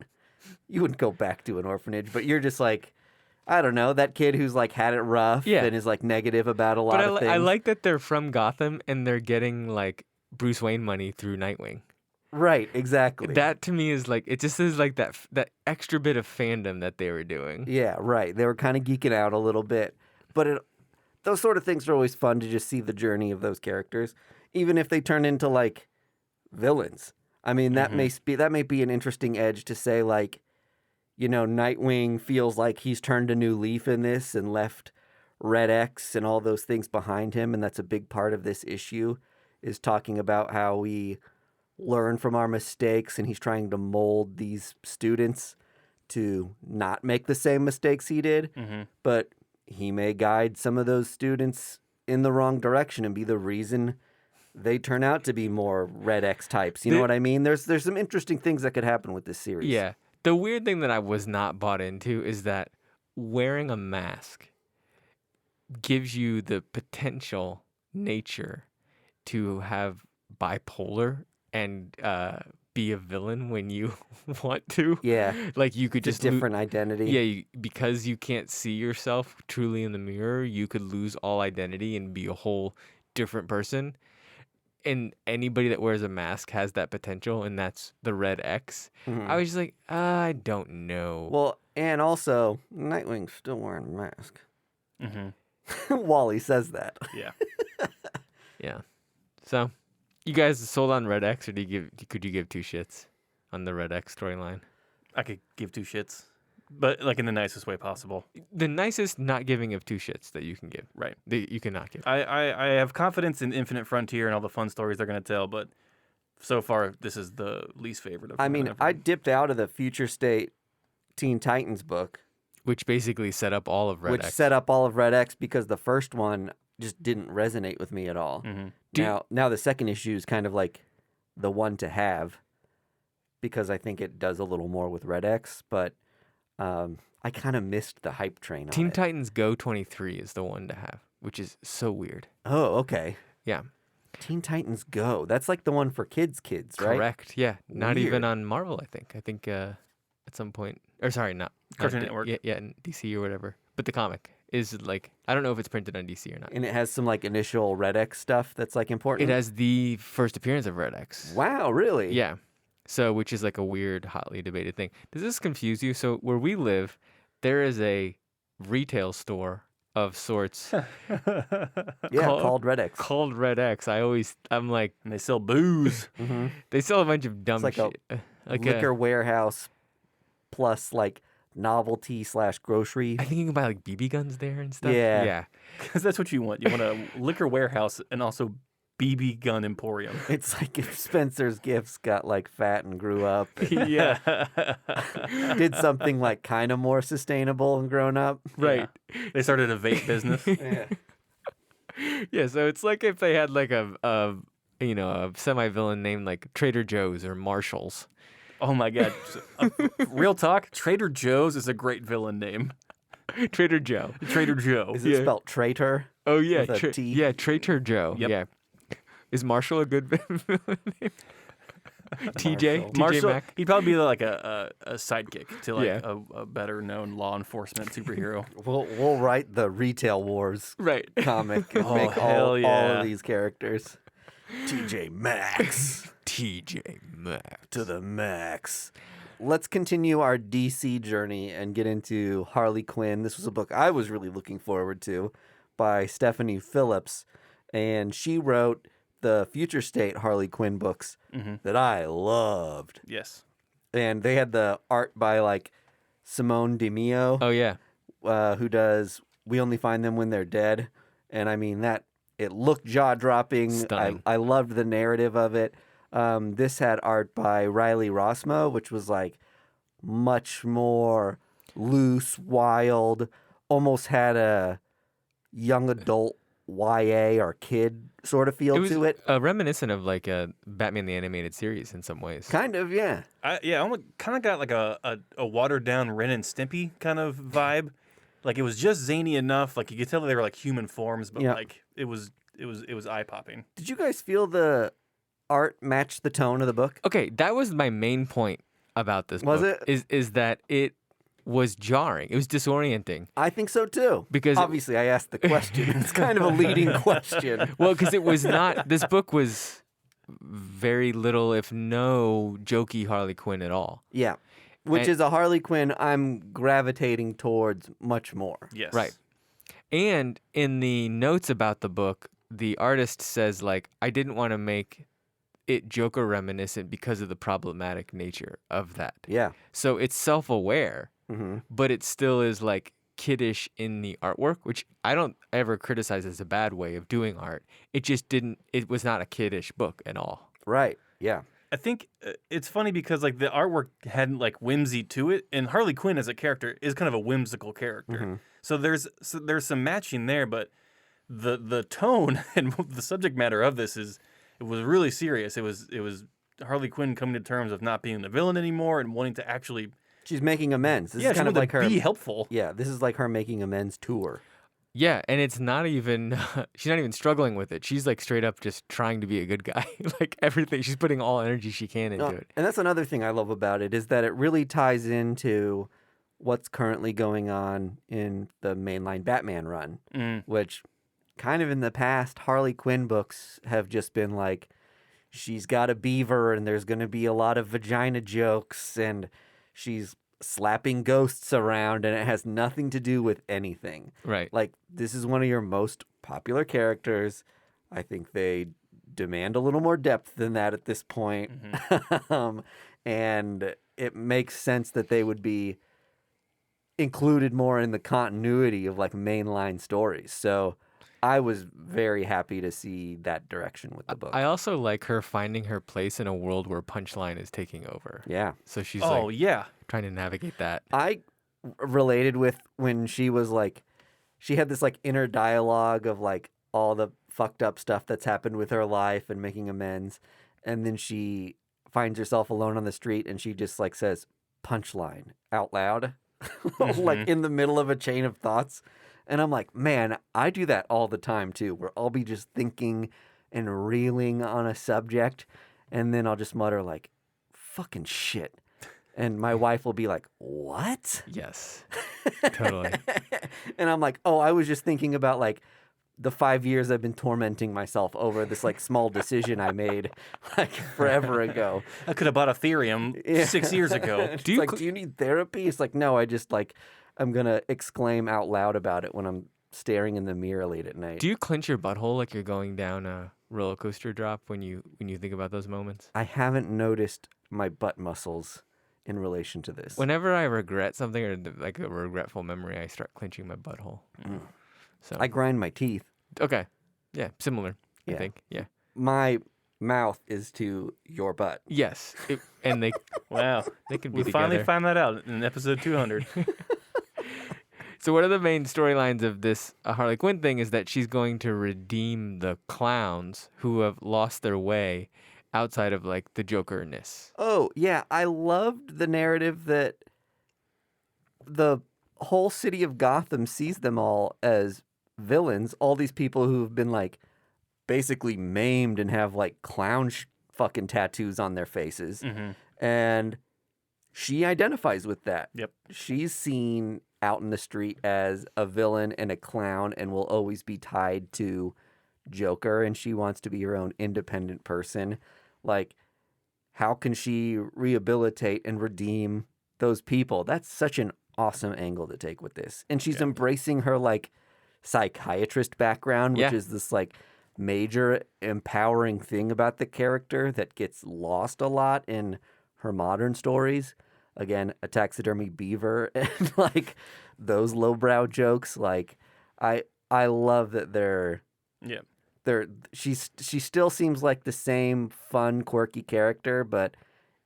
You wouldn't go back to an orphanage, but you're just like, I don't know, that kid who's like had it rough and is like negative about a lot of things. I like that they're from Gotham and they're getting like Bruce Wayne money through Nightwing. Right, exactly. That to me is like, it just is like that extra bit of fandom that they were doing. Yeah, right. They were kind of geeking out a little bit, but those sort of things are always fun to just see the journey of those characters, even if they turn into like villains. I mean, that may be an interesting edge to say, like, you know, Nightwing feels like he's turned a new leaf in this and left Red X and all those things behind him, and that's a big part of this issue, is talking about how we learn from our mistakes, and he's trying to mold these students to not make the same mistakes he did, but he may guide some of those students in the wrong direction and be the reason they turn out to be more Red X types. You know what I mean? There's some interesting things that could happen with this series. Yeah. The weird thing that I was not bought into is that wearing a mask gives you the potential nature to have bipolar and be a villain when you want to. Yeah. Like you could just different identity. Yeah, because you can't see yourself truly in the mirror, you could lose all identity and be a whole different person. And anybody that wears a mask has that potential, and that's the Red X. I was just like, I don't know. Well, and also, Nightwing's still wearing a mask. Wally says that. Yeah. Yeah. So, you guys sold on Red X, or could you give two shits on the Red X storyline? I could give two shits, but like in the nicest way possible. The nicest not giving of two shits that you can give. Right. That you cannot give. I have confidence in Infinite Frontier and all the fun stories they're going to tell, but so far, this is the least favorite of them. I mean, I dipped out of the Future State Teen Titans book. Which basically set up all of Red X. Which set up all of Red X because the first one just didn't resonate with me at all. Now the second issue is kind of like the one to have because I think it does a little more with Red X, but I kind of missed the hype train on Teen it. Titans Go 23 is the one to have, which is so weird. Oh, okay. Yeah. Teen Titans Go. That's like the one for kids, right? Correct. Yeah. Not Weird. even on Marvel, I think. I think at some point, or sorry, not Cartoon Network. Yeah, DC or whatever. But the comic is like, I don't know if it's printed on DC or not. And it has some like initial Red X stuff that's like important. It has the first appearance of Red X. Wow, really? Yeah. So, which is like a weird, hotly debated thing. Does this confuse you? So, where we live, there is a retail store of sorts. Called Red X. Called Red X. I'm like, and they sell booze. they sell a bunch of dumb It's like shit. Like liquor warehouse plus like novelty / grocery. I think you can buy like BB guns there and stuff. Yeah. Yeah. Because that's what you want. You want a liquor warehouse and also BB gun emporium. It's like if Spencer's Gifts got like fat and grew up. And Yeah. did something like kind of more sustainable and grown up. Right. Yeah. They started a vape business. Yeah. Yeah. So it's like if they had like a semi-villain named like Trader Joe's or Marshall's. Oh my God. Real talk, Trader Joe's is a great villain name. Trader Joe. Trader Joe. Is it spelled traitor? Oh, yeah. With a T? Yeah, Trader Joe. Yep. Yeah. Is Marshall a good villain name? TJ Marshall, Mack. he'd probably be like a sidekick to like Yeah. a better known law enforcement superhero. We'll write the Retail Wars Right. comic and Oh, make hell all yeah. of these characters. TJ Maxx. TJ Mack. To the max. Let's continue our DC journey and get into Harley Quinn. This was a book I was really looking forward to by Stephanie Phillips. And she wrote the Future State Harley Quinn books that I loved. Yes. And they had the art by like Simone DeMeo, Oh, yeah. who does We Only Find Them When They're Dead. And I mean, it looked jaw-dropping. Stunning. I loved the narrative of it. This had art by Riley Rossmo, which was like much more loose, wild, almost had a young adult YA or kid sort of feel to it. Reminiscent of like a Batman the Animated Series in some ways. Kind of, yeah. I kind of got like a watered down Ren and Stimpy kind of vibe. Like it was just zany enough. Like you could tell they were like human forms, but like it was eye popping. Did you guys feel the art match the tone of the book? Okay, that was my main point about this book. Was it? Is that it was jarring. It was disorienting. I think so too. Because obviously I asked the question. It's kind of a leading question. Well, because it was not. This book was very little, if no, jokey Harley Quinn at all. Yeah. Which is a Harley Quinn I'm gravitating towards much more. Yes. Right. And in the notes about the book, the artist says, like, I didn't want to make it Joker reminiscent because of the problematic nature of that. Yeah. So it's self-aware, mm-hmm. but it still is like kiddish in the artwork, which I don't ever criticize as a bad way of doing art. It just didn't, it was not a kiddish book at all. Right. Yeah. I think it's funny because like the artwork had like whimsy to it, and Harley Quinn as a character is kind of a whimsical character. Mm-hmm. So there's some matching there, but the tone and the subject matter of this it was really serious. It was Harley Quinn coming to terms of not being the villain anymore and wanting to actually. She's making amends. This is she kind of like her be helpful. Yeah, this is like her making amends tour. Yeah, and it's not even, she's not even struggling with it. She's like straight up just trying to be a good guy. Like everything, she's putting all energy she can into it. And that's another thing I love about it is that it really ties into what's currently going on in the mainline Batman run, which kind of in the past, Harley Quinn books have just been like, she's got a beaver and there's going to be a lot of vagina jokes and she's slapping ghosts around and it has nothing to do with anything. Right. Like, this is one of your most popular characters. I think they demand a little more depth than that at this point. Mm-hmm. And it makes sense that they would be included more in the continuity of like mainline stories. So I was very happy to see that direction with the book. I also like her finding her place in a world where Punchline is taking over. Yeah. So she's trying to navigate that. I related with when she was like, she had this like inner dialogue of like all the fucked up stuff that's happened with her life and making amends. And then she finds herself alone on the street and she just like says Punchline out loud, like in the middle of a chain of thoughts. And I'm like, man, I do that all the time too, where I'll be just thinking and reeling on a subject, and then I'll just mutter like, fucking shit. And my wife will be like, what? Yes, totally. And I'm like, oh, I was just thinking about like the 5 years I've been tormenting myself over this like small decision I made like forever ago. I could have bought Ethereum 6 years ago. Do you need therapy? It's like, no, I just like, I'm going to exclaim out loud about it when I'm staring in the mirror late at night. Do you clench your butthole like you're going down a roller coaster drop when you think about those moments? I haven't noticed my butt muscles in relation to this. Whenever I regret something or like a regretful memory, I start clenching my butthole. So I grind my teeth. Okay. Yeah, similar, I think. Yeah. My mouth is to your butt. Yes. And they wow. They could be we together. finally find that out in episode 200. So one of the main storylines of this Harley Quinn thing is that she's going to redeem the clowns who have lost their way outside of like the Joker-ness. Oh, yeah. I loved the narrative that the whole city of Gotham sees them all as villains. All these people who've been like basically maimed and have like clown fucking tattoos on their faces. Mm-hmm. And she identifies with that. Yep. She's seen out in the street as a villain and a clown and will always be tied to Joker, and she wants to be her own independent person. Like, how can she rehabilitate and redeem those people? That's such an awesome angle to take with this. And she's embracing her like psychiatrist background, which is this like major empowering thing about the character that gets lost a lot in her modern stories. Again, a taxidermy beaver and like those lowbrow jokes. Like I love that she still seems like the same fun, quirky character, but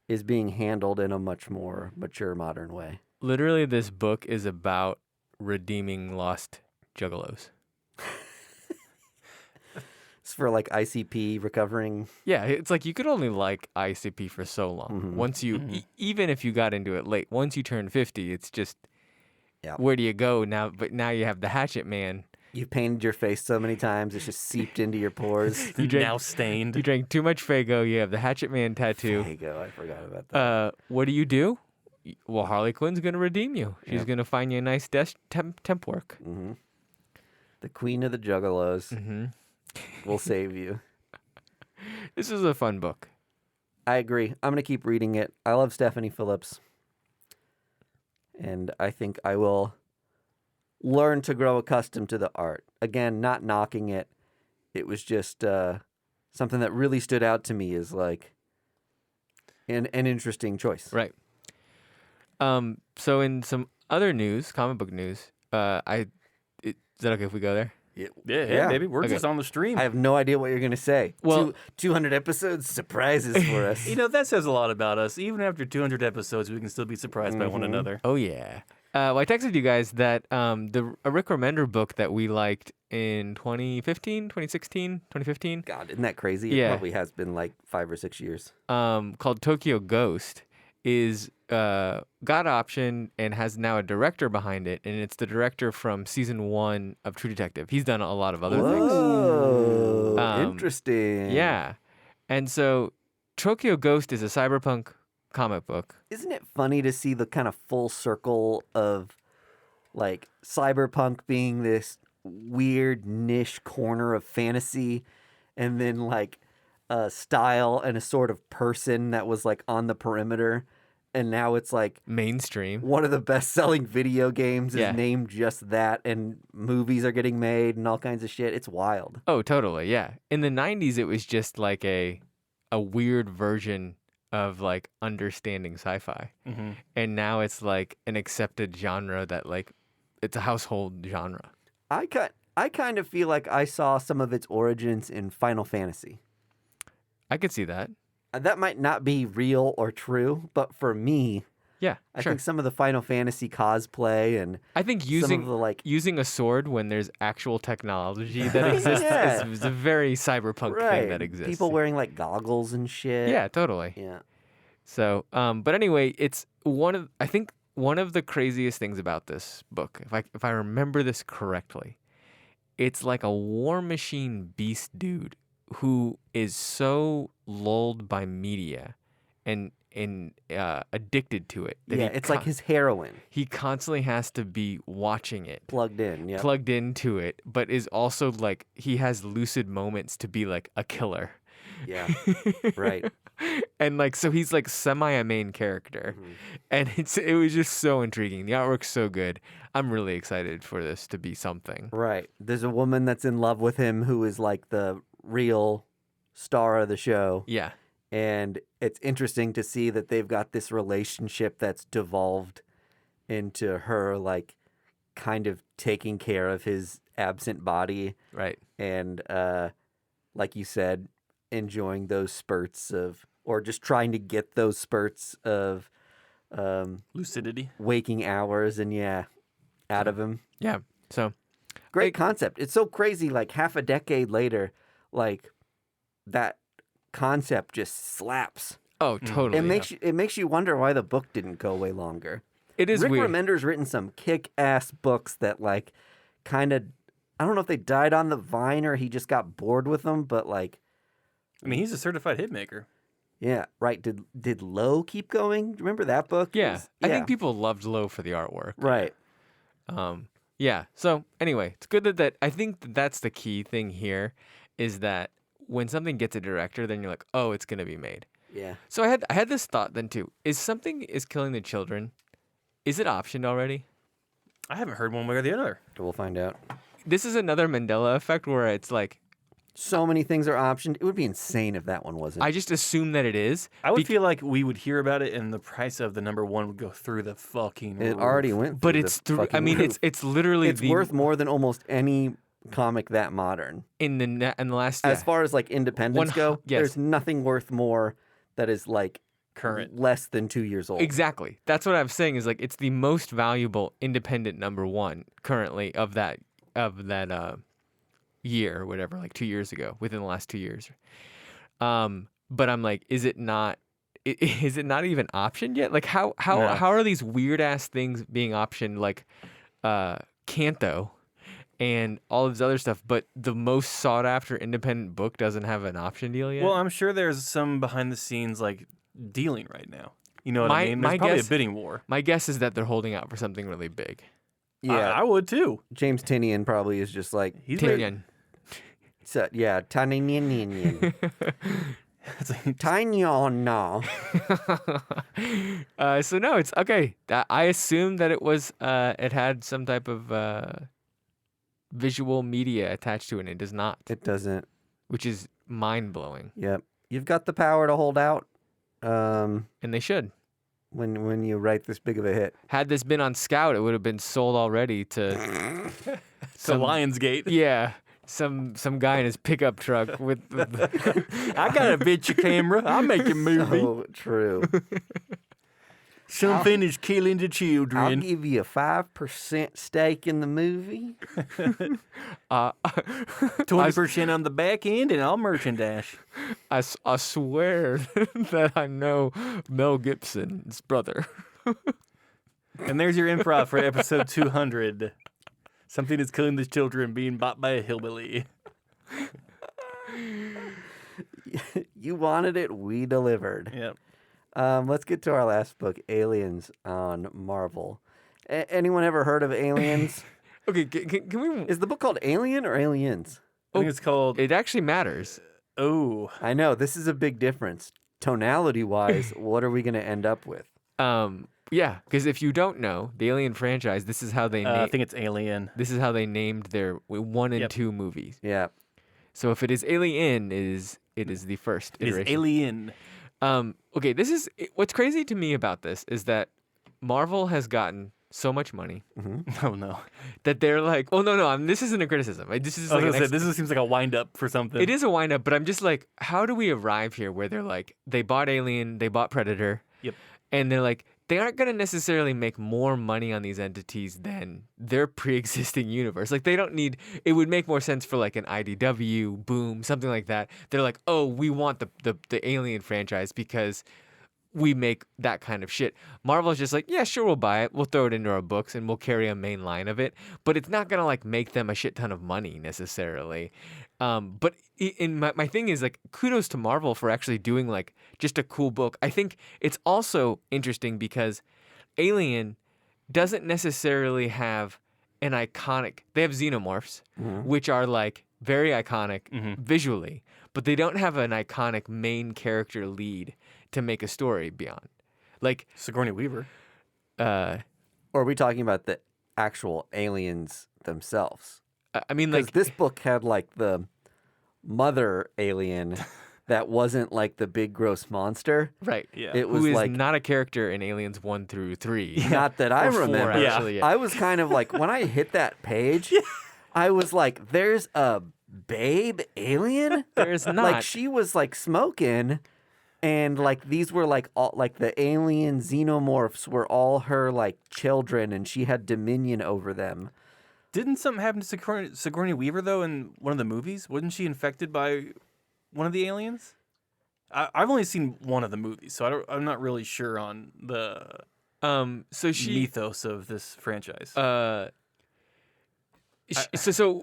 is being handled in a much more mature, modern way. Literally, this book is about redeeming lost juggalos. for like ICP recovering. Yeah, it's like you could only like ICP for so long. Once you, even if you got into it late, once you turn 50, it's just, where do you go now? But now you have the Hatchet Man. You've painted your face so many times, it's just seeped into your pores. Now stained. You drank too much Faygo. You have the Hatchet Man tattoo. Faygo, I forgot about that. What do? Well, Harley Quinn's going to redeem you. She's going to find you a nice temp work. The queen of the juggalos will save you. This is a fun book. I agree. I'm going to keep reading it. I love Stephanie Phillips. And I think I will learn to grow accustomed to the art. Again, not knocking it. It was just something that really stood out to me as like an interesting choice. Right. So in some other news, comic book news, is that okay if we go there? Yeah, baby. We're just on the stream. I have no idea what you're going to say. Well, 200 episodes, surprises for us. That says a lot about us. Even after 200 episodes, we can still be surprised by one another. Oh, yeah. Well, I texted you guys that a Rick Remender book that we liked in 2015, 2016, 2015. God, isn't that crazy? Yeah. It probably has been like 5 or 6 years. Called Tokyo Ghost is got option and has now a director behind it, and it's the director from season 1 of True Detective. He's done a lot of other things. Oh, interesting. Yeah. And so Tokyo Ghost is a cyberpunk comic book. Isn't it funny to see the kind of full circle of like cyberpunk being this weird niche corner of fantasy, and then like a style and a sort of person that was like on the perimeter, and now it's like mainstream. One of the best-selling video games is named just that, and movies are getting made and all kinds of shit. It's wild. Oh, totally, yeah. In the 90s, it was just like a weird version of like understanding sci-fi. And now it's like an accepted genre that like it's a household genre. I kind of feel like I saw some of its origins in Final Fantasy. I could see that. That might not be real or true, but for me, I think some of the Final Fantasy cosplay and I think using a sword when there's actual technology that exists is a very cyberpunk thing that exists. People wearing like goggles and shit. Yeah, totally. Yeah. So, but anyway, it's one of the craziest things about this book, if I remember this correctly, it's like a war machine beast dude who is so lulled by media and addicted to it. That it's like his heroin. He constantly has to be watching it. Plugged into it, but is also like, he has lucid moments to be like a killer. Yeah, right. And like, so he's like semi a main character. And it was just so intriguing. The artwork's so good. I'm really excited for this to be something. Right. There's a woman that's in love with him who is like the real star of the show. Yeah. And it's interesting to see that they've got this relationship that's devolved into her like kind of taking care of his absent body. Right. And like you said, enjoying those spurts of, or just trying to get those spurts of lucidity, waking hours, and out of him. Yeah. So great concept. It's so crazy. Like half a decade later, like that concept just slaps. Oh, totally. It makes you wonder why the book didn't go way longer. It is Rick weird. Remender's written some kick-ass books that like kind of, I don't know if they died on the vine or he just got bored with them, but like, I mean, he's a certified hit maker. Yeah, right. Did Low keep going? Remember that book? Yeah. I think people loved Low for the artwork. Right. Yeah. So anyway, it's good that I think that's the key thing here, is that when something gets a director, then you're like, oh, it's gonna be made. Yeah. So I had this thought then too. Is Something is Killing the Children, is it optioned already? I haven't heard one way or the other. We'll find out. This is another Mandela effect where it's like, so many things are optioned. It would be insane if that one wasn't. I just assume that it is. I would feel like we would hear about it and the price of the number one would go through the fucking roof. It already went through but it's through. I mean, roof. it's literally it's worth more than almost any comic that modern in the last. As far as like independents go, there's nothing worth more that is like current, less than 2 years old. Exactly. That's what I'm saying. Is like it's the most valuable independent number one currently of that year or whatever, like 2 years ago, within the last 2 years. But I'm like, is it not even optioned yet? Like how are these weird ass things being optioned, like Canto and all of this other stuff, but the most sought after independent book doesn't have an option deal yet? Well, I'm sure there's some behind the scenes like dealing right now. You know what I mean? There's probably a bidding war. My guess is that they're holding out for something really big. Yeah, I would too. James Tynion probably is just like Tynion. So, yeah, Tynion. Tynion, no. So no, it's okay. I assumed that it had some type of visual media attached to it, and it does not. It doesn't. Which is mind-blowing. Yep. You've got the power to hold out. And they should. When you write this big of a hit. Had this been on Scout, it would have been sold already to Lionsgate. Yeah. Some guy in his pickup truck with I got a picture camera. I'll make a movie. So true. Something is killing the children. I'll give you a 5% stake in the movie. 20% on the back end, and I'll merchandise. I swear that I know Mel Gibson's brother. And there's your improv for episode 200. Something is killing the children being bought by a hillbilly. You wanted it, we delivered. Yep. Let's get to our last book, Aliens on Marvel. Anyone ever heard of Aliens? Okay, can we... Is the book called Alien or Aliens? I think it's called... It actually matters. Oh. I know, this is a big difference. Tonality-wise, what are we going to end up with? Yeah, because if you don't know, the Alien franchise, this is how they I think it's Alien. This is how they named their 1 and 2 movies. Yeah. So if it is Alien, it is the first iteration. It is Alien. Okay, what's crazy to me about this is that Marvel has gotten so much money. Mm-hmm. Oh no, that they're like, oh no, this isn't a criticism. This is this seems like a wind up for something. It is a wind up, but I'm just like, how do we arrive here where they're like, they bought Alien, they bought Predator, yep, and they're like, they aren't going to necessarily make more money on these entities than their pre-existing universe. Like, they don't need... It would make more sense for, like, an IDW, Boom, something like that. They're like, oh, we want the Alien franchise because we make that kind of shit. Marvel's just like, yeah, sure, we'll buy it. We'll throw it into our books, and we'll carry a main line of it. But it's not going to, like, make them a shit ton of money, necessarily. But my thing is, like, kudos to Marvel for actually doing, like, just a cool book. I think it's also interesting because Alien doesn't necessarily have an iconic... They have xenomorphs, which are, like, very iconic visually, but they don't have an iconic main character lead to make a story beyond. Like... Sigourney Weaver. Or are we talking about the actual aliens themselves? I mean, like... this book had, like, the mother alien that wasn't, like, the big gross monster. Right. Yeah. It was, who is like... not a character in Aliens 1 through 3. Not that I Or 4, remember. actually, yeah. I was kind of like, when I hit that page, I was like, there's a babe alien? There's not. Like, she was, like, smoking... And, like, these were, like, all, like, the alien xenomorphs were all her, like, children, and she had dominion over them. Didn't something happen to Sigourney Weaver, though, in one of the movies? Wasn't she infected by one of the aliens? I've only seen one of the movies, so I'm not really sure on the mythos of this franchise.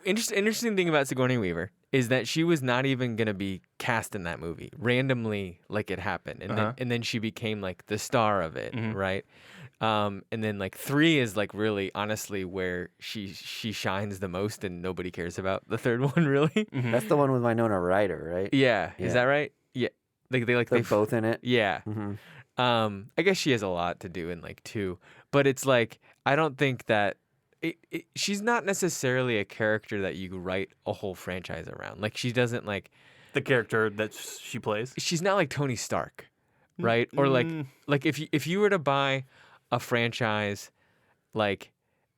Interesting thing about Sigourney Weaver is that she was not even gonna be cast in that movie randomly, like it happened, and then she became like the star of it, right? And then like 3 is like really honestly where she shines the most, and nobody cares about the third one really. That's the one with Winona Ryder, right? Yeah, is that right? Yeah, they're both in it. Yeah. I guess she has a lot to do in like 2, but it's like I don't think that. She's not necessarily a character that you write a whole franchise around. Like, she doesn't, like... The character that she plays? She's not like Tony Stark, right? Or, like if you were to buy a franchise, like...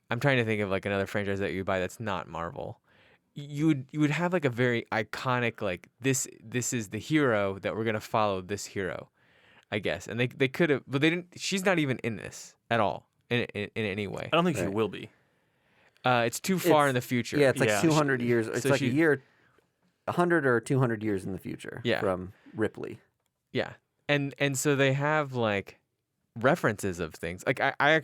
I'm trying to think of, like, another franchise that you buy that's not Marvel. You would have, like, a very iconic, like, this is the hero that we're going to follow this hero, I guess. And they could have... But they didn't... She's not even in this at all, in any way. I don't think she will be. It's too far in the future. Yeah, it's like 200 years. It's so like she- a year, 100 or 200 years in the future from Ripley. Yeah. And so they have like references of things. Like I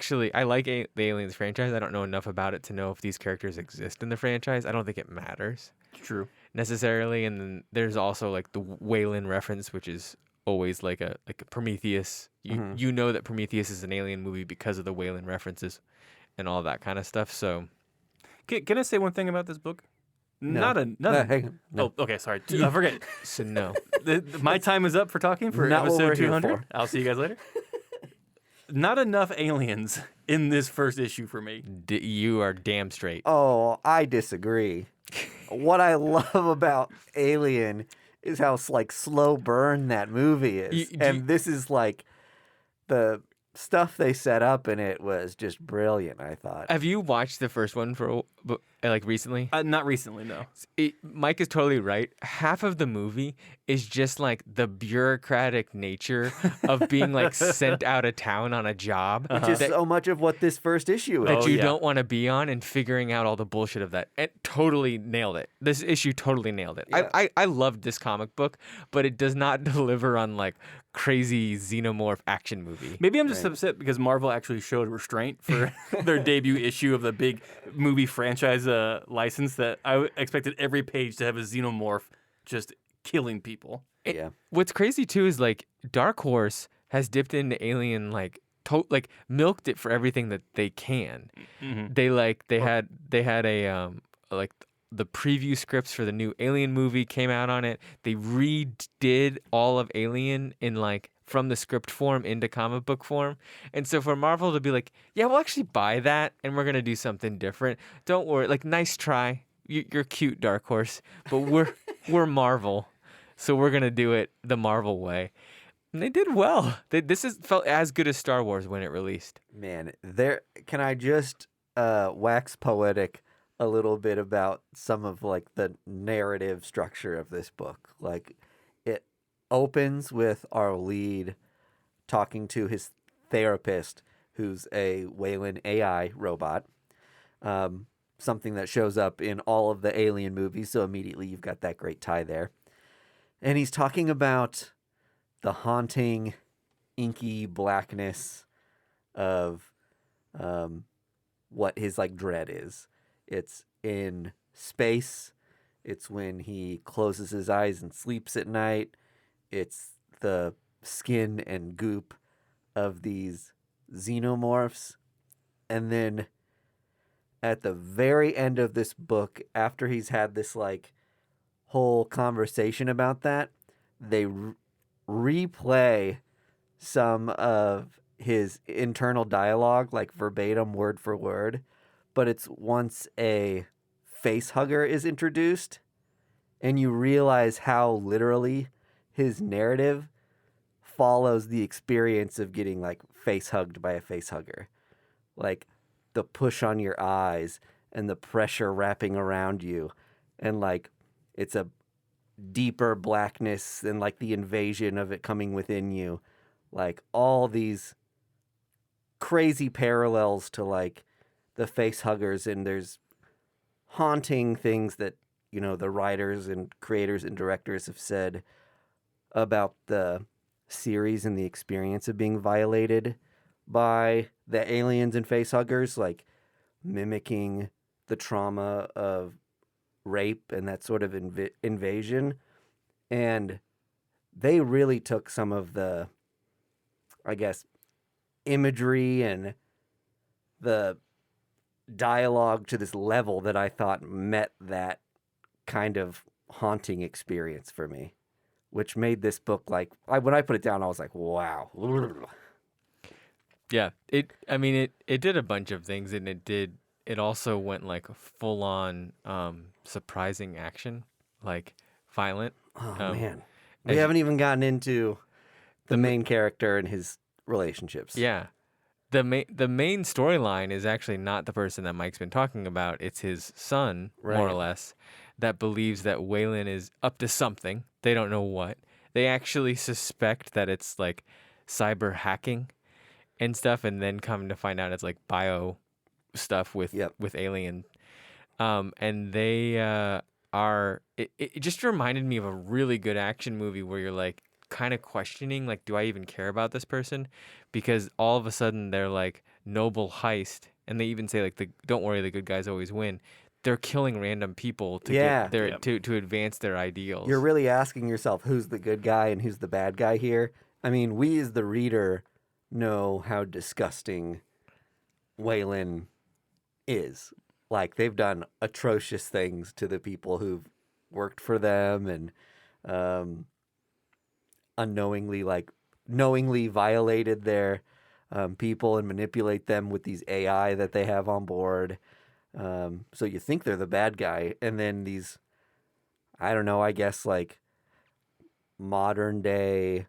like the Aliens franchise. I don't know enough about it to know if these characters exist in the franchise. I don't think it matters. True. Necessarily. And then there's also like the Weyland reference, which is always like a Prometheus. You know that Prometheus is an alien movie because of the Weyland references and all that kind of stuff. So can I say one thing about this book? No. No. Oh, okay. Sorry. I forget. So no. My time is up for talking for Not what we're episode here 200. for. I'll see you guys later. Not enough aliens in this first issue for me. You are damn straight. Oh, I disagree. What I love about Alien is how like slow burn that movie is. This is like the stuff they set up in it was just brilliant, I thought. Have you watched the first one for like recently? Not recently, no. Mike is totally right. Half of the movie is just like the bureaucratic nature of being like sent out of town on a job. Which is so much of what this first issue is. That you don't want to be on, and figuring out all the bullshit of that. It totally nailed it. This issue totally nailed it. Yeah. I loved this comic book, but it does not deliver on like crazy xenomorph action movie. Maybe I'm just upset because Marvel actually showed restraint for their debut issue of the big movie franchise license that I expected every page to have a xenomorph just killing people. What's crazy too is like Dark Horse has dipped into Alien like milked it for everything that they can. Mm-hmm. They had a like the preview scripts for the new Alien movie came out on it. They redid all of Alien in like from the script form into comic book form. And so for Marvel to be like, yeah, we'll actually buy that and we're going to do something different. Don't worry. Like, nice try. You're cute, Dark Horse, but we're Marvel. So we're going to do it the Marvel way. And they did well. This felt as good as Star Wars when it released. Man, can I just wax poetic a little bit about some of like the narrative structure of this book? Like, it opens with our lead talking to his therapist, who's a Weyland AI robot, something that shows up in all of the Alien movies, so immediately you've got that great tie there. And he's talking about the haunting, inky blackness of what his like dread is. It's in space. It's when he closes his eyes and sleeps at night. It's the skin and goop of these xenomorphs. And then at the very end of this book, after he's had this like whole conversation about that, they replay some of his internal dialogue, like verbatim, word for word. But it's once a face hugger is introduced, and you realize how literally his narrative follows the experience of getting like face hugged by a face hugger. Like the push on your eyes and the pressure wrapping around you, and like it's a deeper blackness and like the invasion of it coming within you. Like all these crazy parallels to like the face huggers, and there's haunting things that, you know, the writers and creators and directors have said about the series and the experience of being violated by the aliens and face huggers, like mimicking the trauma of rape and that sort of invasion. And they really took some of the, I guess, imagery and the dialogue to this level that I thought met that kind of haunting experience for me, which made this book like, when I put it down, I was like, wow. Yeah, it did a bunch of things, and it also went like full on surprising action, like violent. Oh man, we haven't even gotten into the main character and his relationships. Yeah. The main storyline is actually not the person that Mike's been talking about. It's his son, more or less, that believes that Weyland is up to something. They don't know what. They actually suspect that it's like cyber hacking and stuff, and then come to find out it's like bio stuff with alien. And they are. It just reminded me of a really good action movie where you're like kind of questioning, like, do I even care about this person? Because all of a sudden they're like noble heist, and they even say like, don't worry, the good guys always win. They're killing random people to get their to advance their ideals. You're really asking yourself who's the good guy and who's the bad guy here. I mean, we as the reader know how disgusting Wayland is. Like, they've done atrocious things to the people who've worked for them and knowingly violated their people and manipulate them with these AI that they have on board. So you think they're the bad guy, and then these, I don't know, I guess like modern day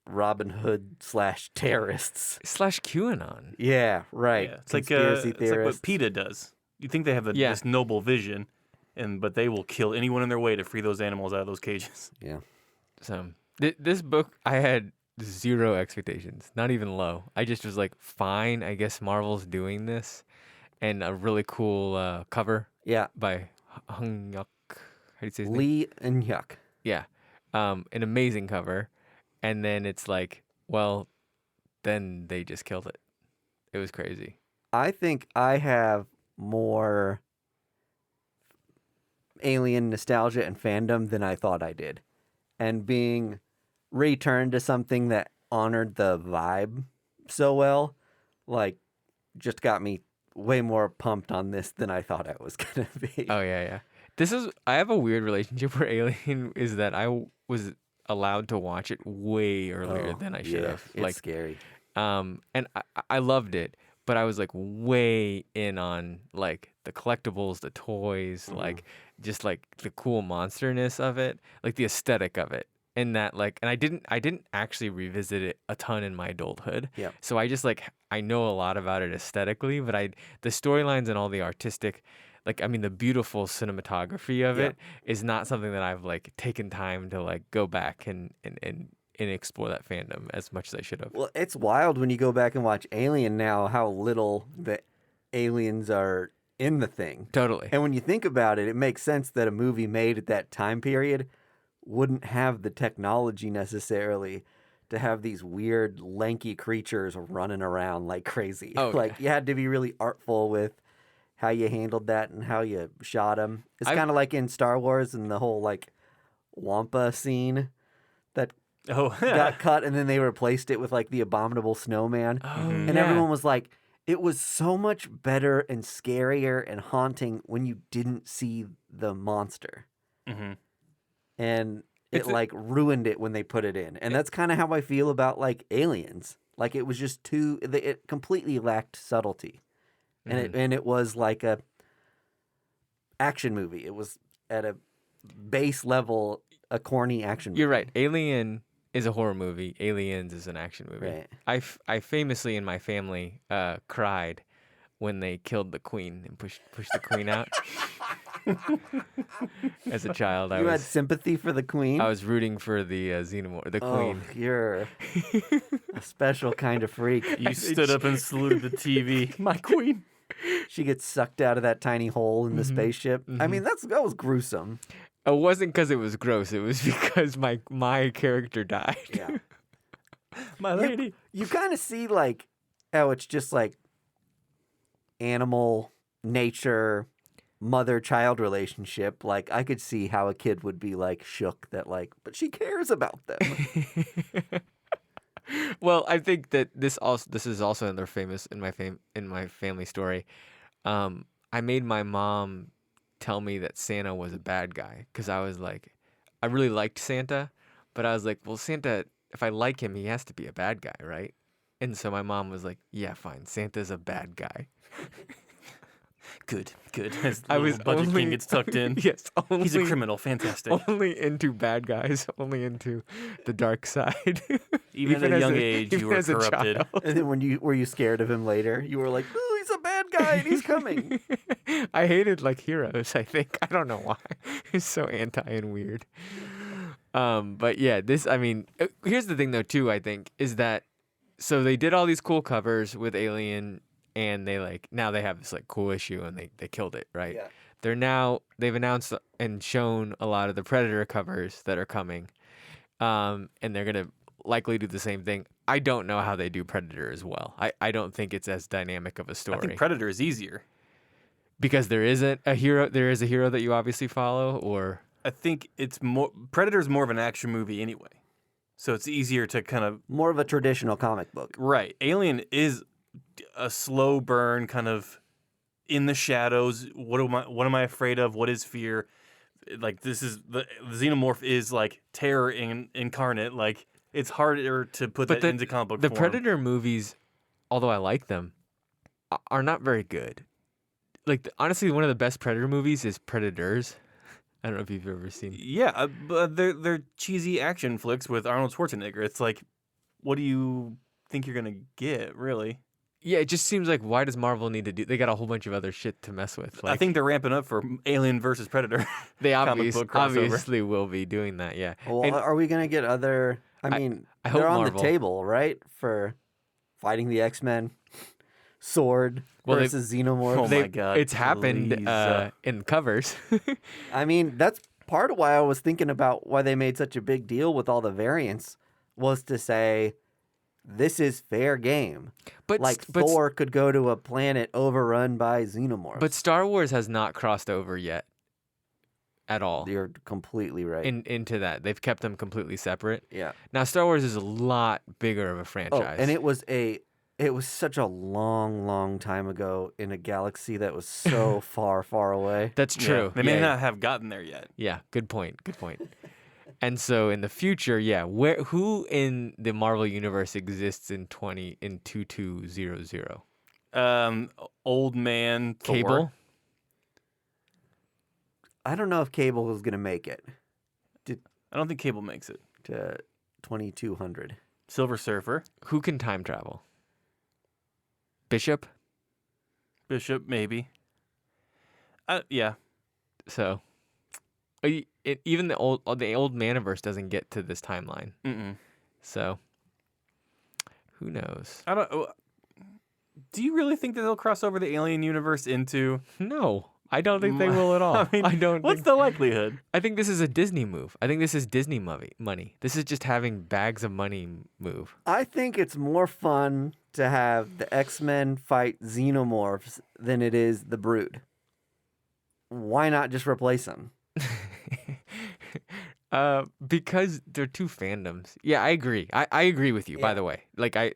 Robin Hood / terrorists / QAnon. Yeah, right. Yeah. It's Conspiracy like theorists. what PETA does. You think they have this noble vision, but they will kill anyone in their way to free those animals out of those cages. Yeah. So this book, I had 0 expectations, not even low. I just was like, fine, I guess Marvel's doing this, and a really cool cover. Yeah. By Hung Yuk. How do you say his name? Lee and Yuck. Yeah. An amazing cover. And then it's like, well, then they just killed it. It was crazy. I think I have more Alien nostalgia and fandom than I thought I did. And being returned to something that honored the vibe so well, like, just got me way more pumped on this than I thought I was going to be. Oh, yeah. I have a weird relationship where Alien is that I was allowed to watch it way earlier than I should have. It's like scary. And I loved it, but I was like way in on like the collectibles, the toys, like just like the cool monsterness of it, like the aesthetic of it. And that like, and I didn't actually revisit it a ton in my adulthood. Yeah. So I just like, I know a lot about it aesthetically, but the storylines and all the artistic, like, I mean, the beautiful cinematography of it is not something that I've like taken time to like go back and explore that fandom as much as I should have. Well, it's wild when you go back and watch Alien now, how little the aliens are in the thing. Totally. And when you think about it, it makes sense that a movie made at that time period wouldn't have the technology necessarily to have these weird, lanky creatures running around like crazy. Oh, like, you had to be really artful with how you handled that and how you shot them. It's kind of like in Star Wars and the whole, like, Wampa scene that got cut, and then they replaced it with, like, the abominable snowman. And everyone was like, it was so much better and scarier and haunting when you didn't see the monster. And it like ruined it when they put it in. And that's kind of how I feel about like Aliens. Like, it was just it completely lacked subtlety. And it was like a action movie. It was at a base level a corny action movie. You're right. Alien is a horror movie. Aliens is an action movie. Right. I famously in my family cried when they killed the queen and pushed the queen out. As a child, you had sympathy for the queen? I was rooting for the xenomorph, the queen. You're a special kind of freak. You stood up and saluted the TV. My queen. She gets sucked out of that tiny hole in the spaceship. I mean, that was gruesome. It wasn't because it was gross. It was because my character died. Yeah. My lady. You kind of see like how it's just like animal nature, mother-child relationship. Like, I could see how a kid would be like shook that like, but she cares about them. Well, I think that this is also another famous in my family story. I made my mom tell me that Santa was a bad guy because I was like, I really liked Santa, but I was like, well, Santa, if I like him, he has to be a bad guy, right? And so my mom was like, yeah, fine, Santa's a bad guy. Good. As the budget king gets tucked in. Yes, he's a criminal. Fantastic. Only into bad guys. Only into the dark side. Even at a young age, you were corrupted. And then were you scared of him later? You were like, "Oh, he's a bad guy, and he's coming." I hated like heroes. I think I don't know why. He's so anti and weird. But yeah, this. I mean, here's the thing though too. I think is that so they did all these cool covers with Alien. and now they have this cool issue, and they killed it, right? Yeah. They've announced and shown a lot of the Predator covers that are coming, and they're gonna likely do the same thing. I don't know how they do Predator as well. I don't think it's as dynamic of a story. I think Predator is easier because there isn't a hero. There is a hero that you obviously follow, or I think it's more Predator's more of an action movie anyway, so it's easier to kind of more of a traditional comic book. Right. Alien is a slow burn, kind of in the shadows. What am I afraid of? What is fear? Like this is the xenomorph is like terror incarnate. Like it's harder to put that into comic book The form. Predator movies, although I like them, are not very good. Honestly, one of the best Predator movies is Predators. I don't know if you've ever seen. Yeah, but they're cheesy action flicks with Arnold Schwarzenegger. It's like, what do you think you're gonna get, really? Yeah, it just seems like, why does Marvel need to do? They got a whole bunch of other shit to mess with. I think they're ramping up for Alien versus Predator. They comic book crossover. obviously will be doing that. Yeah. Well, And are we gonna get other? I mean, I hope they're on Marvel. the table, right, for fighting the X-Men, Sword versus Xenomorph. Oh my God! It's happened please. in covers. I mean, that's part of why I was thinking about why they made such a big deal with all the variants, was to say this is fair game. But Thor could go to a planet overrun by xenomorphs. But Star Wars has not crossed over yet at all. You're completely right. Into that. They've kept them completely separate. Yeah. Now Star Wars is a lot bigger of a Oh, franchise. and it was such a long, long time ago in a galaxy that was so far, far away. That's true. Yeah, they may not have gotten there yet. Yeah, good point. And so in the future, who in the Marvel universe exists in 2200? Old man Thor. Cable? I don't know if Cable is going to make it I don't think Cable makes it. to 2200. Silver Surfer. Who can time travel? Bishop? Bishop, maybe. Yeah. So even the old Maniverse doesn't get to this timeline. Mm-mm. So who knows? I don't. Do you really think that they'll cross over the Alien universe into? No, I don't think they will at all. I mean, I don't. What's the likelihood? I think this is a Disney move. I think this is Disney money. This is just having bags of money move. I think it's more fun to have the X-Men fight xenomorphs than it is the Brood. Why not just replace them? Because they're two fandoms. Yeah, I agree. I agree with you, by the way. I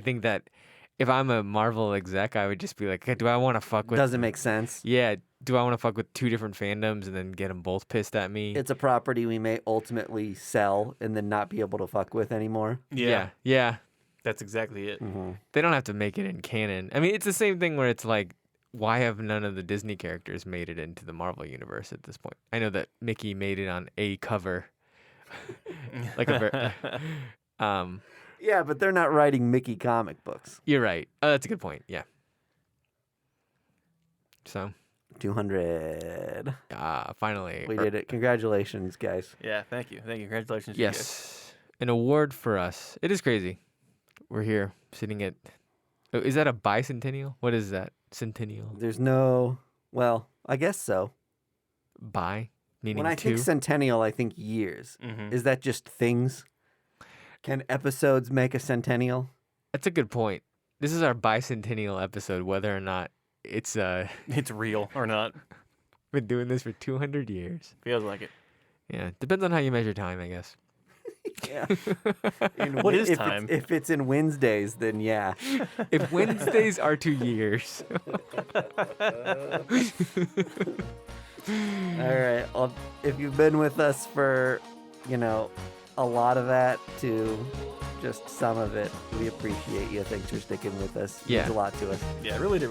think that if I'm a Marvel exec, I would just be like, do I want to fuck with... Doesn't make sense. Yeah, do I want to fuck with two different fandoms and then get them both pissed at me? It's a property we may ultimately sell and then not be able to fuck with anymore. Yeah. That's exactly it. Mm-hmm. They don't have to make it in canon. I mean, it's the same thing where it's like, why have none of the Disney characters made it into the Marvel universe at this point? I know that Mickey made it on a cover. Yeah, but they're not writing Mickey comic books. You're right. Oh, that's a good point. Yeah. So 200. Finally. We did it. Congratulations, guys. Yeah, thank you. Congratulations. to you guys. Yes. An award for us. It is crazy. We're here sitting at... Oh, is that a bicentennial? What is that? Centennial? There's no... Well, I guess so. Bi? Meaning When I two? think centennial, I think years. Mhm. Is that just things? Can episodes make a centennial? That's a good point. This is our bicentennial episode, whether or not it's... It's real or not. been doing this for 200 years. Feels like it. Yeah. Depends on how you measure time, I guess. Yeah. What is time? If it's in Wednesdays, then yeah. If Wednesdays are 2 years. All right. Well, if you've been with us for, a lot of that to just some of it, we appreciate you. Thanks for sticking with us. It Yeah. means a lot to us. Yeah, it really does.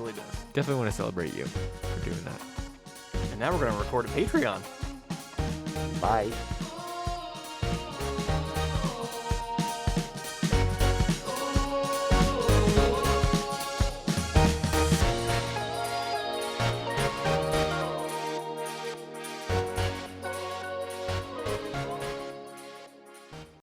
Definitely want to celebrate you for doing that. And now we're going to record a Patreon. Bye.